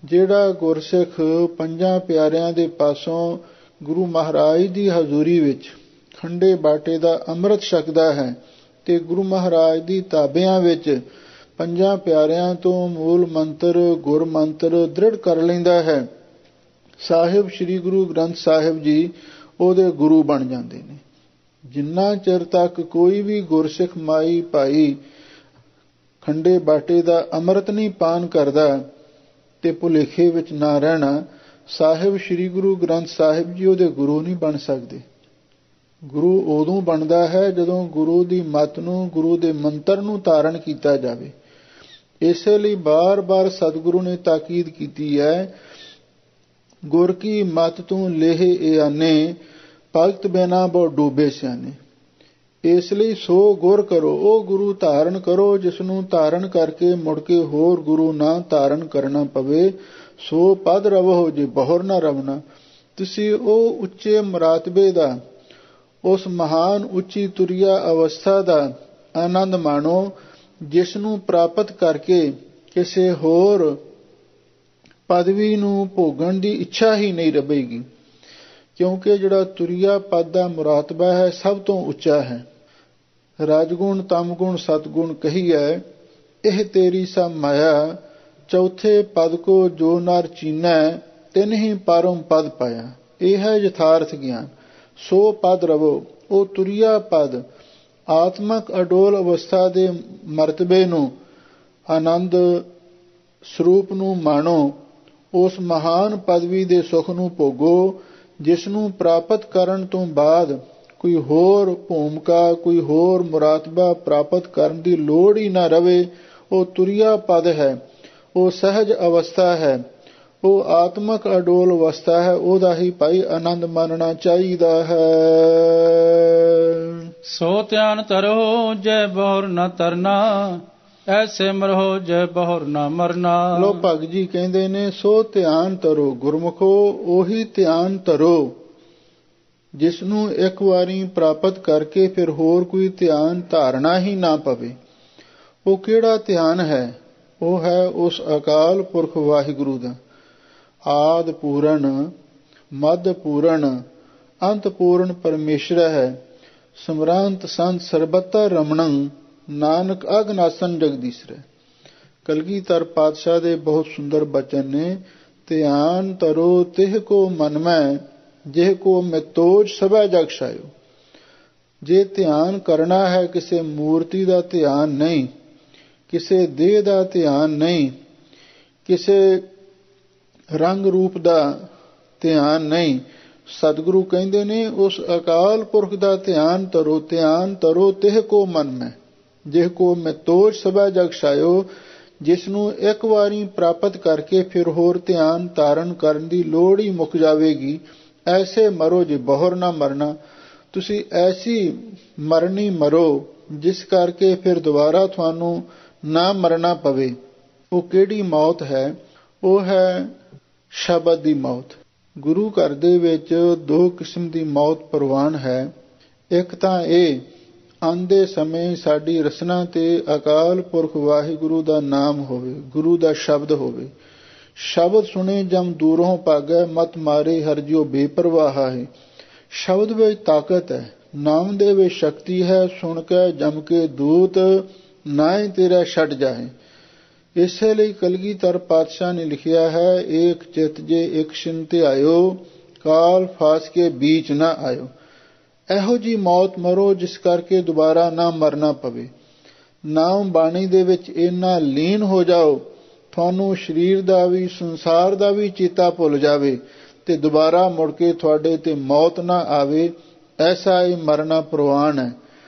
ਜਿਹੜਾ ਗੁਰਸਿੱਖ ਪੰਜਾਂ ਪਿਆਰਿਆਂ ਦੇ ਪਾਸੋਂ ਗੁਰੂ ਮਹਾਰਾਜ ਦੀ ਹਜ਼ੂਰੀ ਵਿੱਚ ਖੰਡੇ ਬਾਟੇ ਦਾ ਅੰਮ੍ਰਿਤ ਛਕਦਾ ਹੈ ਤੇ ਗੁਰੂ ਮਹਾਰਾਜ ਦੀ ਤਾਬਿਆਂ ਵਿੱਚ ਪੰਜਾਂ ਪਿਆਰਿਆਂ ਤੋਂ ਮੂਲ ਮੰਤਰ, ਗੁਰ ਮੰਤਰ ਦ੍ਰਿੜ ਕਰ ਲੈਂਦਾ ਹੈ, ਸਾਹਿਬ ਸ੍ਰੀ ਗੁਰੂ ਗ੍ਰੰਥ ਸਾਹਿਬ ਜੀ ਉਹਦੇ ਗੁਰੂ ਬਣ ਜਾਂਦੇ ਨੇ। ਜਿੰਨਾ ਚਿਰ ਤੱਕ ਕੋਈ ਵੀ ਗੁਰਸਿੱਖ ਮਾਈ ਭਾਈ ਖੰਡੇ ਬਾਟੇ ਦਾ ਅੰਮ੍ਰਿਤ ਨਹੀਂ ਪਾਨ ਕਰਦਾ ਤੇ ਭੁਲੇਖੇ ਵਿੱਚ ਨਾ ਰਹਿਣਾ, ਸਾਹਿਬ ਸ੍ਰੀ ਗੁਰੂ ਗ੍ਰੰਥ ਸਾਹਿਬ ਜੀ ਉਹਦੇ ਗੁਰੂ ਨਹੀਂ ਬਣ ਸਕਦੇ। ਗੁਰੂ ਉਦੋਂ ਬਣਦਾ ਹੈ ਜਦੋਂ ਗੁਰੂ ਦੀ ਮੱਤ ਨੂੰ, ਗੁਰੂ ਦੇ ਮੰਤਰ ਨੂੰ ਧਾਰਨ ਕੀਤਾ ਜਾਵੇ। ਇਸੇ ਲਈ ਬਾਰ-ਬਾਰ ਸਤਿਗੁਰੂ ਨੇ ਤਾਕੀਦ ਕੀਤੀ ਹੈ, ਗੁਰ ਕੀ ਮੱਤ ਤੂੰ ਲੇਹ ਏ ਆਨੇ, ਭਗਤ ਬਿਨਾ ਬਹੁ ਡੂਬੇ ਸਿਆਣੇ। ਇਸ ਲਈ ਸੋ ਗੁਰ ਕਰੋ, ਉਹ ਗੁਰੂ ਧਾਰਨ ਕਰੋ ਜਿਸ ਨੂੰ ਧਾਰਨ ਕਰਕੇ ਮੁੜ ਕੇ ਹੋਰ ਗੁਰੂ ਨਾ ਧਾਰਨ ਕਰਨਾ ਪਵੇ। ਸੋ ਪਦ ਰਵੋ ਜੇ ਬਹੁਰ ਨਾ ਰਵਣਾ। ਤੁਸੀਂ ਉਹ ਉੱਚੇ ਮਰਾਤਬੇ ਦਾ, ਉਸ ਮਹਾਨ ਉੱਚੀ ਤੁਰਿਆ ਅਵਸਥਾ ਦਾ ਆਨੰਦ ਮਾਣੋ, ਜਿਸ ਨੂੰ ਪ੍ਰਾਪਤ ਕਰਕੇ ਕਿਸੇ ਹੋਰ ਪਦਵੀ ਨੂੰ ਭੋਗਣ ਦੀ ਇੱਛਾ ਹੀ ਨਹੀਂ ਰਹੇਗੀ। ਕਿਉਂਕਿ ਜਿਹੜਾ ਤੁਰਿਆ ਪਦ ਦਾ ਮੁਰਾਤਬਾ ਹੈ ਸਭ ਤੋਂ ਉੱਚਾ ਹੈ। ਰਾਜਗੁਣ, ਤਮਗੁਣ, ਸਤਗੁਣ ਕਹੀ ਹੈ, ਇਹ ਤੇਰੀ ਸਭ ਮਾਇਆ, ਚੌਥੇ ਪਦ ਕੋ ਜੋ ਨਰ ਚੀਨੈ, ਤਿਨ ਹੀ ਪਰਮ ਪਦ ਪਾਇਆ। ਇਹ ਹੈ ਯਥਾਰਥ ਗਿਆਨ। ਸੋ ਪਦ ਰਵੋ, ਉਹ ਤੁਰਿਆ ਪਦ, ਆਤਮਕ ਅਡੋਲ ਅਵਸਥਾ ਦੇ ਮਰਤਬੇ ਨੂੰ, ਆਨੰਦ ਸਰੂਪ ਨੂੰ ਮਾਣੋ, ਉਸ ਮਹਾਨ ਪਦਵੀ ਦੇ ਸੁਖ ਨੂੰ ਭੋਗੋ, ਜਿਸ ਨੂੰ ਪ੍ਰਾਪਤ ਕਰਨ ਤੋਂ ਬਾਅਦ ਕੋਈ ਹੋਰ ਭੂਮਿਕਾ, ਕੋਈ ਹੋਰ ਮੁਰਾਤਬਾ ਪ੍ਰਾਪਤ ਕਰਨ ਦੀ ਲੋੜ ਹੀ ਨਾ ਰਵੇ। ਉਹ ਤੁਰਿਆ ਪਦ ਹੈ, ਉਹ ਸਹਿਜ ਅਵਸਥਾ ਹੈ, ਉਹ ਆਤਮਕ ਅਡੋਲ ਅਵਸਥਾ ਹੈ। ਉਹਦਾ ਹੀ ਭਾਈ ਆਨੰਦ ਮਾਣਨਾ ਚਾਹੀਦਾ ਹੈ। ਸੋ ਧਿਆਨ ਧਰੋ ਜੈ ਬਹੁਰ ਨਾ ਤਰਨਾ, ਐਸੇ ਮਰੋ ਜੈ ਬਹੁਰ ਨਾ ਮਰਨਾ। ਲੋ ਭਗਤ ਜੀ ਕਹਿੰਦੇ ਨੇ, ਸੋ ਧਿਆਨ ਧਰੋ ਗੁਰਮੁਖੋ, ਉਹੀ ਧਿਆਨ ਧਰੋ ਜਿਸ ਨੂੰ ਇੱਕ ਵਾਰੀ ਪ੍ਰਾਪਤ ਕਰਕੇ ਫਿਰ ਹੋਰ ਕੋਈ ਧਿਆਨ ਧਾਰਨਾ ਹੀ ਨਾ ਪਵੇ। ਉਹ ਕਿਹੜਾ ਧਿਆਨ ਹੈ? ਉਹ ਹੈ ਉਸ ਅਕਾਲ ਪੁਰਖ ਵਾਹਿਗੁਰੂ ਦਾ। ਆਦ ਪੂਰਨ, ਮੱਧ ਪੂਰਨ, ਅੰਤ ਪੂਰਨ ਪਰਮੇਸ਼ਰ ਹੈ। ਸਮਰਾਂਤ ਸੰਤ ਸਰਬਤਾ ਰਮਣੰ, ਨਾਨਕ ਅਗਨਾਸਨ ਜਗਦੀਸ਼ਰ। ਕਲਗੀਧਰ ਪਾਤਸ਼ਾਹ ਦੇ ਬਹੁਤ ਸੁੰਦਰ ਬਚਨ ਨੇ। ਧਿਆਨ ਧਰੋ ਤਿਹ ਕੋ ਮਨ ਮੈਂ, ਜਿਹ ਕੋ ਮਿਤੋਜ ਸਭੈ ਜਗ ਛਾਇਓ। ਜੇ ਧਿਆਨ ਕਰਨਾ ਹੈ, ਕਿਸੇ ਮੂਰਤੀ ਦਾ ਧਿਆਨ ਨਹੀਂ, ਕਿਸੇ ਦੇਹ ਦਾ ਧਿਆਨ ਨਹੀਂ, ਕਿਸੇ ਰੰਗ ਰੂਪ ਦਾ ਧਿਆਨ ਨਹੀਂ, ਸਤਿਗੁਰੂ ਕਹਿੰਦੇ ਨੇ ਉਸ ਅਕਾਲ ਪੁਰਖ ਦਾ ਧਿਆਨ ਧਰੋ। ਧਿਆਨ ਧਰੋ ਤਿਹ ਕੋ ਮਨ ਮੈਂ, ਜਿਹ ਕੋ ਮਿਤੋਜ ਸਭੈ ਜਗ ਛਾਇਓ। ਜਿਸ ਨੂੰ ਇੱਕ ਵਾਰੀ ਪ੍ਰਾਪਤ ਕਰਕੇ ਫਿਰ ਹੋਰ ਧਿਆਨ ਧਾਰਨ ਕਰਨ ਦੀ ਲੋੜ ਹੀ ਮੁੱਕ ਜਾਵੇਗੀ। ਐਸੇ ਮਰੋ ਜੇ ਬਹੁਰ ਨਾ ਮਰਨਾ। ਤੁਸੀਂ ਐਸੀ ਮਰਨੀ ਮਰੋ ਜਿਸ ਕਰਕੇ ਫਿਰ ਦੁਬਾਰਾ ਤੁਹਾਨੂੰ ਨਾ ਮਰਨਾ ਪਵੇ। ਉਹ ਕਿਹੜੀ ਮੌਤ ਹੈ? ਉਹ ਹੈ ਸ਼ਬਦ ਦੀ ਮੌਤ। ਗੁਰੂ ਘਰ ਦੇ ਵਿੱਚ ਦੋ ਕਿਸਮ ਦੀ ਮੌਤ ਪ੍ਰਵਾਨ ਹੈ। ਇੱਕ ਤਾਂ ਇਹ, ਆਉਂਦੇ ਸਮੇਂ ਸਾਡੀ ਰਸਨਾ ਤੇ ਅਕਾਲ ਪੁਰਖ ਵਾਹਿਗੁਰੂ ਦਾ ਨਾਮ ਹੋਵੇ, ਗੁਰੂ ਦਾ ਸ਼ਬਦ ਹੋਵੇ। ਸ਼ਬਦ ਸੁਣੇ ਜਮ ਦੂਰੋਂ ਭਾਗੈ, ਮਤ ਮਾਰੇ ਹਰ ਜਿਉ ਬੇਪਰਵਾਹ ਹੈ। ਸ਼ਬਦ ਵਿੱਚ ਤਾਕਤ ਹੈ, ਨਾਮ ਦੇ ਵਿੱਚ ਸ਼ਕਤੀ ਹੈ। ਸੁਣ ਕੇ ਜਮ ਕੇ ਦੂਤ ਨਾਹੀਂ ਤੇਰਾ ਛੱਡ ਜਾਏ। ਇਸੇ ਲਈ ਕਲਗੀਧਰ ਪਾਤਸ਼ਾਹ ਨੇ ਲਿਖਿਆ ਹੈ, ਏਕ ਚਿਤ ਜੇ ਇੱਕ ਛਿਨ ਧਿਆਇਓ, ਕਾਲ ਫਾਸ ਕੇ ਬੀਚ ਨਾ ਆਇਓ। ਇਹੋ ਜੀ ਮੌਤ ਮਰੋ ਜਿਸ ਕਰਕੇ ਦੁਬਾਰਾ ਨਾ ਮਰਨਾ ਪਵੇ। ਨਾਮ ਬਾਣੀ ਦੇ ਵਿੱਚ ਇੰਨਾ ਲੀਨ ਹੋ ਜਾਓ, ਤੁਹਾਨੂੰ ਸਰੀਰ ਦਾ ਵੀ ਸੰਸਾਰ ਦਾ ਵੀ ਚੇਤਾ ਭੁੱਲ ਜਾਵੇ ਤੇ ਦੁਬਾਰਾ ਮੁੜ ਕੇ ਤੁਹਾਡੇ ਤੇ ਮੌਤ ਨਾ ਆਵੇ। ਐਸਾ ਹੀ ਮਰਨਾ ਪ੍ਰਵਾਨ ਹੈ।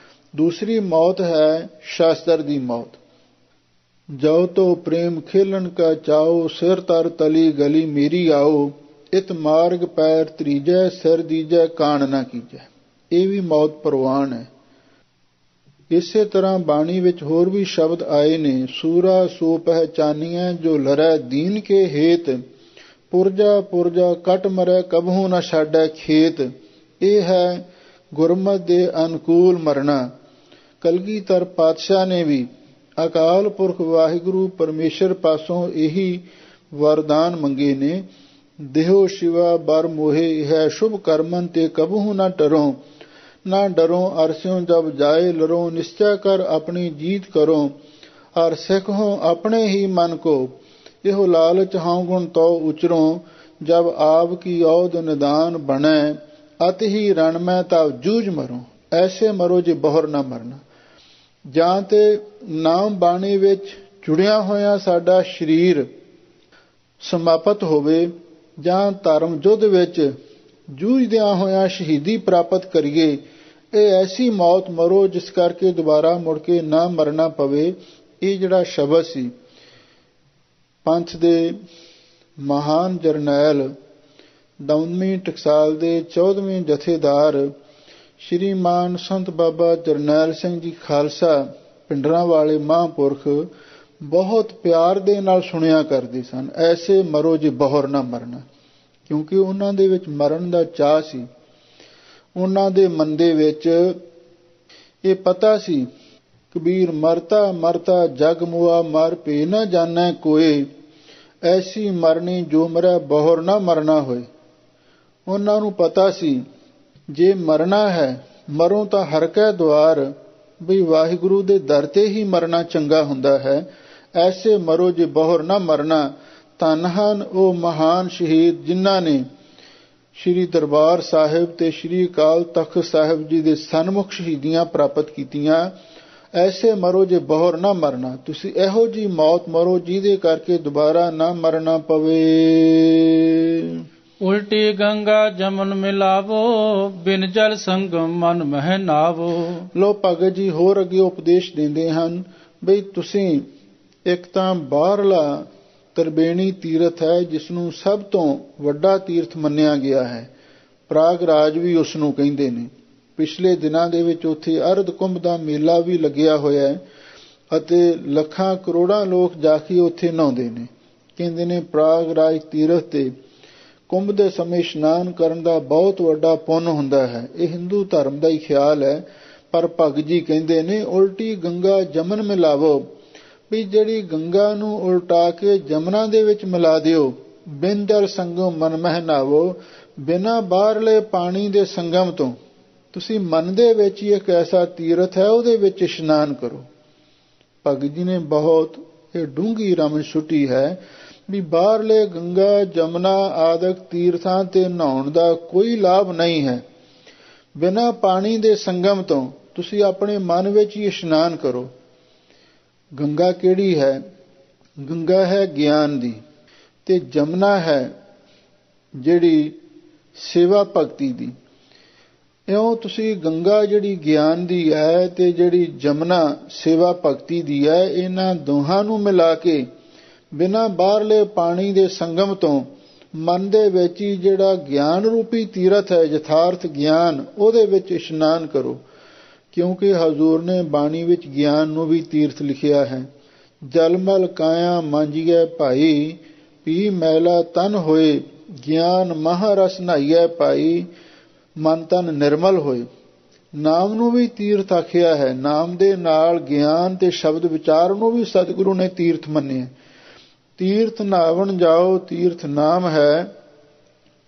ਦੂਸਰੀ ਮੌਤ ਹੈ ਸ਼ਾਸਤਰ ਦੀ ਮੌਤ। ਜੋ ਤੋ ਪ੍ਰੇਮ ਖੇਲਣ ਕਾ ਚਾਓ, ਸਿਰ ਤਰ ਤਲੀ ਗਲੀ ਮੇਰੀ ਆਓ, ਇਤ ਮਾਰਗ ਪੈਰ ਤਰੀਜੈ, ਸਿਰ ਦੀਜੈ ਕਾਣ ਨਾ ਕੀਜੈ। ਇਹ ਵੀ ਮੌਤ ਪ੍ਰਵਾਨ ਹੈ। ਇਸੇ ਤਰ੍ਹਾਂ ਬਾਣੀ ਵਿੱਚ ਹੋਰ ਵੀ ਸ਼ਬਦ ਆਏ ਨੇ, ਸੂਰਾ ਸੋ ਪਹਿਚਾਨੀਐ ਜੋ ਲਰੈ ਦੀਨ ਕੇ ਹੇਤ, ਪੁਰਜਾ ਪੁਰਜਾ ਕਟ ਮਰੈ ਕਬਹੂ ਨਾ ਛਾਡੈ ਖੇਤ। ਇਹ ਹੈ ਗੁਰਮਤਿ ਦੇ ਅਨੁਕੂਲ ਮਰਨਾ। ਕਲਗੀਧਰ ਪਾਤਸ਼ਾਹ ਨੇ ਵੀ ਅਕਾਲ ਪੁਰਖ ਵਾਹਿਗੁਰੂ ਪਰਮੇਸ਼ਰ ਪਾਸੋਂ ਇਹੀ ਵਰਦਾਨ ਮੰਗੇ ਨੇ, ਦੇਹੋ ਸ਼ਿਵਾ ਬਰ ਮੋਹੇ ਹੈ ਸ਼ੁਭ ਕਰਮਨ ਤੇ ਕਬਹੂ ਨਾ ਡਰੋ, ਨਾ ਡਰੋ ਅਰਸਿਓਂ ਜਬ ਜਾਏ ਲਰੋ, ਨਿਸ਼ਚੈ ਕਰ ਆਪਣੀ ਜੀਤ ਕਰੋ, ਅਰ ਸਿੱਖੋ ਆਪਣੇ ਹੀ ਮਨ ਕੋ, ਇਹੋ ਲਾਲਚ ਹਾਂ ਗੁਣ ਤੋ ਉਚਰੋ, ਜਬ ਆਪ ਕੀ ਔਦ ਨਿਦਾਨ ਬਣੈ, ਅਤ ਹੀ ਰਣ ਮੈਂ ਤਬ ਜੂਝ ਮਰੋ। ਐਸੇ ਮਰੋ ਜੇ ਬਹੁਰ ਨਾ ਮਰਨਾ। ਜਾਂ ਤੇ ਨਾਮ ਬਾਣੀ ਵਿੱਚ ਜੁੜਿਆ ਹੋਇਆ ਸਾਡਾ ਸਰੀਰ ਸਮਾਪਤ ਹੋਵੇ, ਜਾਂ ਧਰਮ ਯੁੱਧ ਵਿੱਚ ਜੂਝਦਿਆਂ ਹੋਇਆਂ ਸ਼ਹੀਦੀ ਪ੍ਰਾਪਤ ਕਰੀਏ। ਇਹ ਐਸੀ ਮੌਤ ਮਰੋ ਜਿਸ ਕਰਕੇ ਦੁਬਾਰਾ ਮੁੜ ਕੇ ਨਾ ਮਰਨਾ ਪਵੇ। ਇਹ ਜਿਹੜਾ ਸ਼ਬਦ ਸੀ ਪੰਥ ਦੇ ਮਹਾਨ ਜਰਨੈਲ 9ਵੀਂ ਟਕਸਾਲ ਦੇ 14ਵੇਂ ਜਥੇਦਾਰ ਸ਼੍ਰੀਮਾਨ ਸੰਤ ਬਾਬਾ ਜਰਨੈਲ ਸਿੰਘ ਜੀ ਖਾਲਸਾ ਪਿੰਡਰਾਂ ਵਾਲੇ ਮਹਾਂਪੁਰਖ ਬਹੁਤ ਪਿਆਰ ਦੇ ਨਾਲ ਸੁਣਿਆ ਕਰਦੇ ਸਨ, ਐਸੇ ਮਰੋ ਜੇ ਬਹੁਰ ਨਾ ਮਰਨਾ। ਕਿਉਂਕਿ ਉਹਨਾਂ ਦੇ ਵਿੱਚ ਮਰਨ ਦਾ ਚਾਅ ਸੀ। ਉਹਨਾਂ ਦੇ ਮਨ ਦੇ ਵਿੱਚ ਇਹ ਪਤਾ ਸੀ, ਕਬੀਰ ਮਰਤਾ ਮਰਤਾ ਜਗ ਮੁਆ ਮਰ ਭੇ ਨਾ ਜਾਣੈ ਕੋਏ, ਐਸੀ ਮਰਨੀ ਜੋ ਮਰੈ ਬਹੁਰ ਨਾ ਮਰਨਾ ਹੋਏ। ਉਹਨਾਂ ਨੂੰ ਪਤਾ ਸੀ ਜੇ ਮਰਨਾ ਹੈ, ਮਰੋ ਤਾਂ ਹਰ ਕੈ ਦੁਆਰ, ਬਈ ਵਾਹਿਗੁਰੂ ਦੇ ਦਰ ਤੇ ਹੀ ਮਰਨਾ ਚੰਗਾ ਹੁੰਦਾ ਹੈ। ਐਸੇ ਮਰੋ ਜੇ ਬਹੁਰ ਨਾ ਮਰਨਾ। ਧੰਨ ਹਨ ਉਹ ਮਹਾਨ ਸ਼ਹੀਦ ਜਿਨ੍ਹਾਂ ਨੇ ਸ਼੍ਰੀ ਦਰਬਾਰ ਸਾਹਿਬ ਤੇ ਸ਼੍ਰੀ ਅਕਾਲ ਤਖਤ ਸਾਹਿਬ ਜੀ ਦੇ ਸਨਮੁਖ ਸ਼ਹੀਦੀਆਂ ਪ੍ਰਾਪਤ ਕੀਤੀਆਂ। ਐਸੇ ਮਰੋ ਜੇ ਬਹੁਰ ਨਾ ਮਰਨਾ। ਤੁਸੀਂ ਇਹੋ ਜੀ ਮੌਤ ਮਰੋ ਜਿਹਦੇ ਕਰਕੇ ਦੁਬਾਰਾ ਨਾ ਮਰਨਾ ਪਵੇ। ਉਲਟੀ ਗੰਗਾ ਜਮਨ ਮਿਲਾਵੋ, ਬਿਨ ਜਲ ਸੰਗਮ ਮਨ ਮਹਿ ਨਾਵੋ। ਲੋ ਭਗਤ ਜੀ ਹੋਰ ਅੱਗੇ ਉਪਦੇਸ਼ ਦਿੰਦੇ ਹਨ ਬਈ ਤੁਸੀਂ ਇੱਕ ਤਾਂ ਬਾਹਰਲਾ ਤਰਬੇਣੀ ਤੀਰਥ ਹੈ ਜਿਸ ਨੂੰ ਸਭ ਤੋਂ ਵੱਡਾ ਤੀਰਥ ਮੰਨਿਆ ਗਿਆ ਹੈ। ਪ੍ਰਾਗਰਾਜ ਵੀ ਉਸ ਨੂੰ ਕਹਿੰਦੇ ਨੇ। ਪਿਛਲੇ ਦਿਨਾਂ ਦੇ ਵਿੱਚ ਉੱਥੇ ਅਰਧ ਕੁੰਭ ਦਾ ਮੇਲਾ ਵੀ ਲੱਗਿਆ ਹੋਇਆ ਹੈ ਅਤੇ ਲੱਖਾਂ ਕਰੋੜਾਂ ਲੋਕ ਜਾ ਕੇ ਉੱਥੇ ਨਹਾਉਂਦੇ ਨੇ। ਕਹਿੰਦੇ ਨੇ ਪ੍ਰਾਗਰਾਜ ਤੀਰਥ ਤੇ ਕੁੰਭ ਦੇ ਸਮੇਂ ਇਸ਼ਨਾਨ ਕਰਨ ਦਾ ਬਹੁਤ ਵੱਡਾ ਪੁੰਨ ਹੁੰਦਾ ਹੈ। ਇਹ ਹਿੰਦੂ ਧਰਮ ਦਾ ਹੀ ਖਿਆਲ ਹੈ। ਪਰ ਭਗਤ ਜੀ ਕਹਿੰਦੇ ਨੇ ਉਲਟੀ ਗੰਗਾ ਜਮਨ ਮਿਲਾਵੋ, ਵੀ ਜਿਹੜੀ ਗੰਗਾ ਨੂੰ ਉਲਟਾ ਕੇ ਜਮਨਾ ਦੇ ਵਿੱਚ ਮਿਲਾ ਦਿਓ। ਬਿਨ ਜਲ ਸੰਗਮ ਮਨ ਮਹਿ ਨਾਵੋ, ਬਿਨਾਂ ਬਾਹਰਲੇ ਪਾਣੀ ਦੇ ਸੰਗਮ ਤੋਂ ਤੁਸੀਂ ਮਨ ਦੇ ਵਿੱਚ ਹੀ ਇੱਕ ਐਸਾ ਤੀਰਥ ਹੈ ਉਹਦੇ ਵਿੱਚ ਇਸ਼ਨਾਨ ਕਰੋ। ਭਗਤ ਜੀ ਨੇ ਬਹੁਤ ਇਹ ਡੂੰਘੀ ਰਮਨ ਸੁੱਟੀ ਹੈ ਵੀ ਬਾਹਰਲੇ ਗੰਗਾ ਜਮਨਾ ਆਦਿਕ ਤੀਰਥਾਂ ਤੇ ਨਹਾਉਣ ਦਾ ਕੋਈ ਲਾਭ ਨਹੀਂ ਹੈ। ਬਿਨਾਂ ਪਾਣੀ ਦੇ ਸੰਗਮ ਤੋਂ ਤੁਸੀਂ ਆਪਣੇ ਮਨ ਵਿੱਚ ਹੀ ਇਸ਼ਨਾਨ ਕਰੋ। ਗੰਗਾ ਕਿਹੜੀ ਹੈ? ਗੰਗਾ ਹੈ ਗਿਆਨ ਦੀ, ਤੇ ਜਮਨਾ ਹੈ ਜਿਹੜੀ ਸੇਵਾ ਭਗਤੀ ਦੀ। ਇਉਂ ਤੁਸੀਂ ਗੰਗਾ ਜਿਹੜੀ ਗਿਆਨ ਦੀ ਹੈ ਤੇ ਜਿਹੜੀ ਜਮਨਾ ਸੇਵਾ ਭਗਤੀ ਦੀ ਹੈ, ਇਹਨਾਂ ਦੋਹਾਂ ਨੂੰ ਮਿਲਾ ਕੇ ਬਿਨਾਂ ਬਾਹਰਲੇ ਪਾਣੀ ਦੇ ਸੰਗਮ ਤੋਂ ਮਨ ਦੇ ਵਿੱਚ ਹੀ ਜਿਹੜਾ ਗਿਆਨ ਰੂਪੀ ਤੀਰਥ ਹੈ, ਯਥਾਰਥ ਗਿਆਨ, ਉਹਦੇ ਵਿੱਚ ਇਸ਼ਨਾਨ ਕਰੋ। ਕਿਉਂਕਿ ਹਜ਼ੂਰ ਨੇ ਬਾਣੀ ਵਿੱਚ ਗਿਆਨ ਨੂੰ ਵੀ ਤੀਰਥ ਲਿਖਿਆ ਹੈ। ਜਲਮਲ ਕਾਇਆ ਮਾਂਜੀਐ ਭਾਈ, ਪੀ ਮੈਲਾ ਤਨ ਹੋਏ, ਗਿਆਨ ਮਹਾਰਸ ਨਹਾਈਐ ਭਾਈ, ਮਨ ਤਨ ਨਿਰਮਲ ਹੋਏ। ਨਾਮ ਨੂੰ ਵੀ ਤੀਰਥ ਆਖਿਆ ਹੈ। ਨਾਮ ਦੇ ਨਾਲ ਗਿਆਨ ਤੇ ਸ਼ਬਦ ਵਿਚਾਰ ਨੂੰ ਵੀ ਸਤਿਗੁਰੂ ਨੇ ਤੀਰਥ ਮੰਨਿਆ। ਤੀਰਥ ਨਾਵਣ ਜਾਓ, ਤੀਰਥ ਨਾਮ ਹੈ,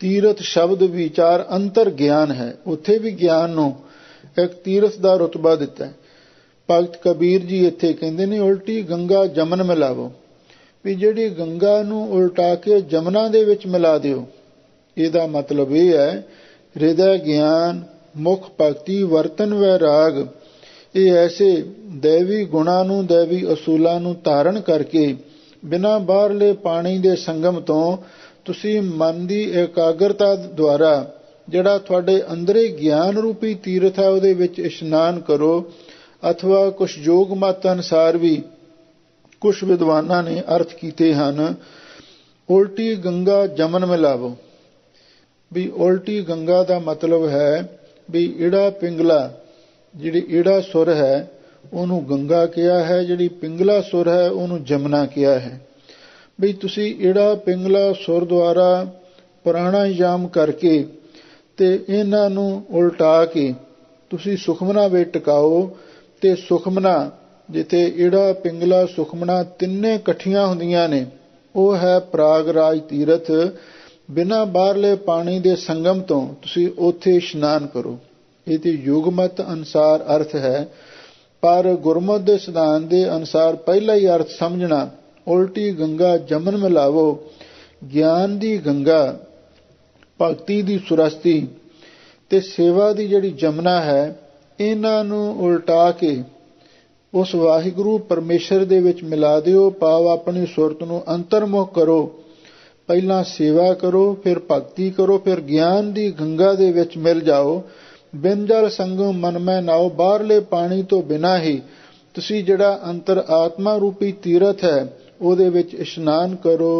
ਤੀਰਥ ਸ਼ਬਦ ਵਿਚਾਰ ਅੰਤਰ ਗਿਆਨ ਹੈ। ਉੱਥੇ ਵੀ ਗਿਆਨ ਨੂੰ ਇੱਕ ਤੀਰਥ ਦਾ ਰੁਤਬਾ ਦਿੱਤਾ ਹੈ। ਭਗਤ ਕਬੀਰ ਜੀ ਇੱਥੇ ਕਹਿੰਦੇ ਨੇ ਉਲਟੀ ਗੰਗਾ ਜਮਨ ਮਿਲਾਵੋ, ਵੀ ਜਿਹੜੀ ਗੰਗਾ ਨੂੰ ਉਲਟਾ ਕੇ ਜਮਨਾ ਦੇ ਵਿੱਚ ਮਿਲਾ ਦਿਓ। ਇਹਦਾ ਮਤਲਬ ਇਹ ਹੈ ਹਿਰਦੈ ਗਿਆਨ, ਮੁਖ ਭਗਤੀ, ਵਰਤਨ ਵੈਰਾਗ, ਇਹ ਐਸੇ ਦੈਵੀ ਗੁਣਾਂ ਨੂੰ, ਦੈਵੀ ਅਸੂਲਾਂ ਨੂੰ ਧਾਰਨ ਕਰਕੇ ਬਿਨਾਂ ਬਾਹਰਲੇ ਪਾਣੀ ਦੇ ਸੰਗਮ ਤੋਂ ਤੁਸੀਂ ਮਨ ਦੀ ਇਕਾਗਰਤਾ ਦੁਆਰਾ ਜਿਹੜਾ ਤੁਹਾਡੇ ਅੰਦਰੇ ਗਿਆਨ ਰੂਪੀ ਤੀਰਥ ਹੈ ਉਹਦੇ ਵਿੱਚ ਇਸ਼ਨਾਨ ਕਰੋ। ਅਥਵਾ ਕੁਛ ਯੋਗ ਮਤ ਅਨੁਸਾਰ ਵੀ ਕੁਛ ਵਿਦਵਾਨਾਂ ਨੇ ਅਰਥ ਕੀਤੇ ਹਨ ਉਲਟੀ ਗੰਗਾ ਜਮਨ ਮਿਲਾਵੋ, ਵੀ ਉਲਟੀ ਗੰਗਾ ਦਾ ਮਤਲਬ ਹੈ ਵੀ ਈੜਾ ਪਿੰਗਲਾ, ਜਿਹੜੀ ਈੜਾ ਸੁਰ ਹੈ ਉਹਨੂੰ ਗੰਗਾ ਕਿਹਾ ਹੈ, ਜਿਹੜੀ ਪਿੰਗਲਾ ਸੁਰ ਹੈ ਉਹਨੂੰ ਜਮਨਾ ਕਿਹਾ ਹੈ। ਵੀ ਤੁਸੀਂ ਈੜਾ ਪਿੰਗਲਾ ਸੁਰ ਦੁਆਰਾ ਪ੍ਰਾਣਾਯਾਮ ਕਰਕੇ ਤੇ ਇਹਨਾਂ ਨੂੰ ਉਲਟਾ ਕੇ ਤੁਸੀਂ ਸੁਖਮਨਾ ਵਿੱਚ ਟਿਕਾਓ। ਤੇ ਸੁਖਮਨਾ ਜਿੱਥੇ ਈੜਾ ਪਿੰਗਲਾ ਸੁਖਮਨਾ ਤਿੰਨੇ ਇਕੱਠੀਆਂ ਹੁੰਦੀਆਂ ਨੇ ਉਹ ਹੈ ਪ੍ਰਾਗਰਾਜ ਤੀਰਥ। ਬਿਨਾਂ ਬਾਹਰਲੇ ਪਾਣੀ ਦੇ ਸੰਗਮ ਤੋਂ ਤੁਸੀਂ ਉੱਥੇ ਇਸ਼ਨਾਨ ਕਰੋ। ਇਹ ਤੇ ਯੁਗਮਤ ਅਨੁਸਾਰ ਅਰਥ ਹੈ, ਪਰ ਗੁਰਮਤਿ ਦੇ ਸਿਧਾਂਤ ਦੇ ਅਨੁਸਾਰ ਪਹਿਲਾ ਹੀ ਅਰਥ ਸਮਝਣਾ ਉਲਟੀ ਗੰਗਾ ਜਮਨ ਮਿਲਾਵੋ। ਗਿਆਨ ਦੀ ਗੰਗਾ, ਭਗਤੀ ਦੀ ਸੁਰਸਤੀ ਤੇ ਸੇਵਾ ਦੀ ਜਿਹੜੀ ਜਮਨਾ ਹੈ ਇਹਨਾਂ ਨੂੰ ਉਲਟਾ ਕੇ ਉਸ ਵਾਹਿਗੁਰੂ ਪਰਮੇਸ਼ਰ ਦੇ ਵਿੱਚ ਮਿਲਾ ਦਿਓ। ਭਾਵ ਆਪਣੀ ਸੁਰਤ ਨੂੰ ਅੰਤਰਮੁਖ ਕਰੋ, ਪਹਿਲਾਂ ਸੇਵਾ ਕਰੋ, ਫਿਰ ਭਗਤੀ ਕਰੋ, ਫਿਰ ਗਿਆਨ ਦੀ ਗੰਗਾ ਦੇ ਵਿੱਚ ਮਿਲ ਜਾਓ। ਬਿਨ ਜਲ ਸੰਗਮ ਮਨ ਮੈਂ ਨਾਓ, ਬਾਹਰਲੇ ਪਾਣੀ ਤੋਂ ਬਿਨਾਂ ਹੀ ਤੁਸੀਂ ਜਿਹੜਾ ਅੰਤਰ ਆਤਮਾ ਰੂਪੀ ਤੀਰਥ ਹੈ ਉਹਦੇ ਵਿੱਚ ਇਸ਼ਨਾਨ ਕਰੋ।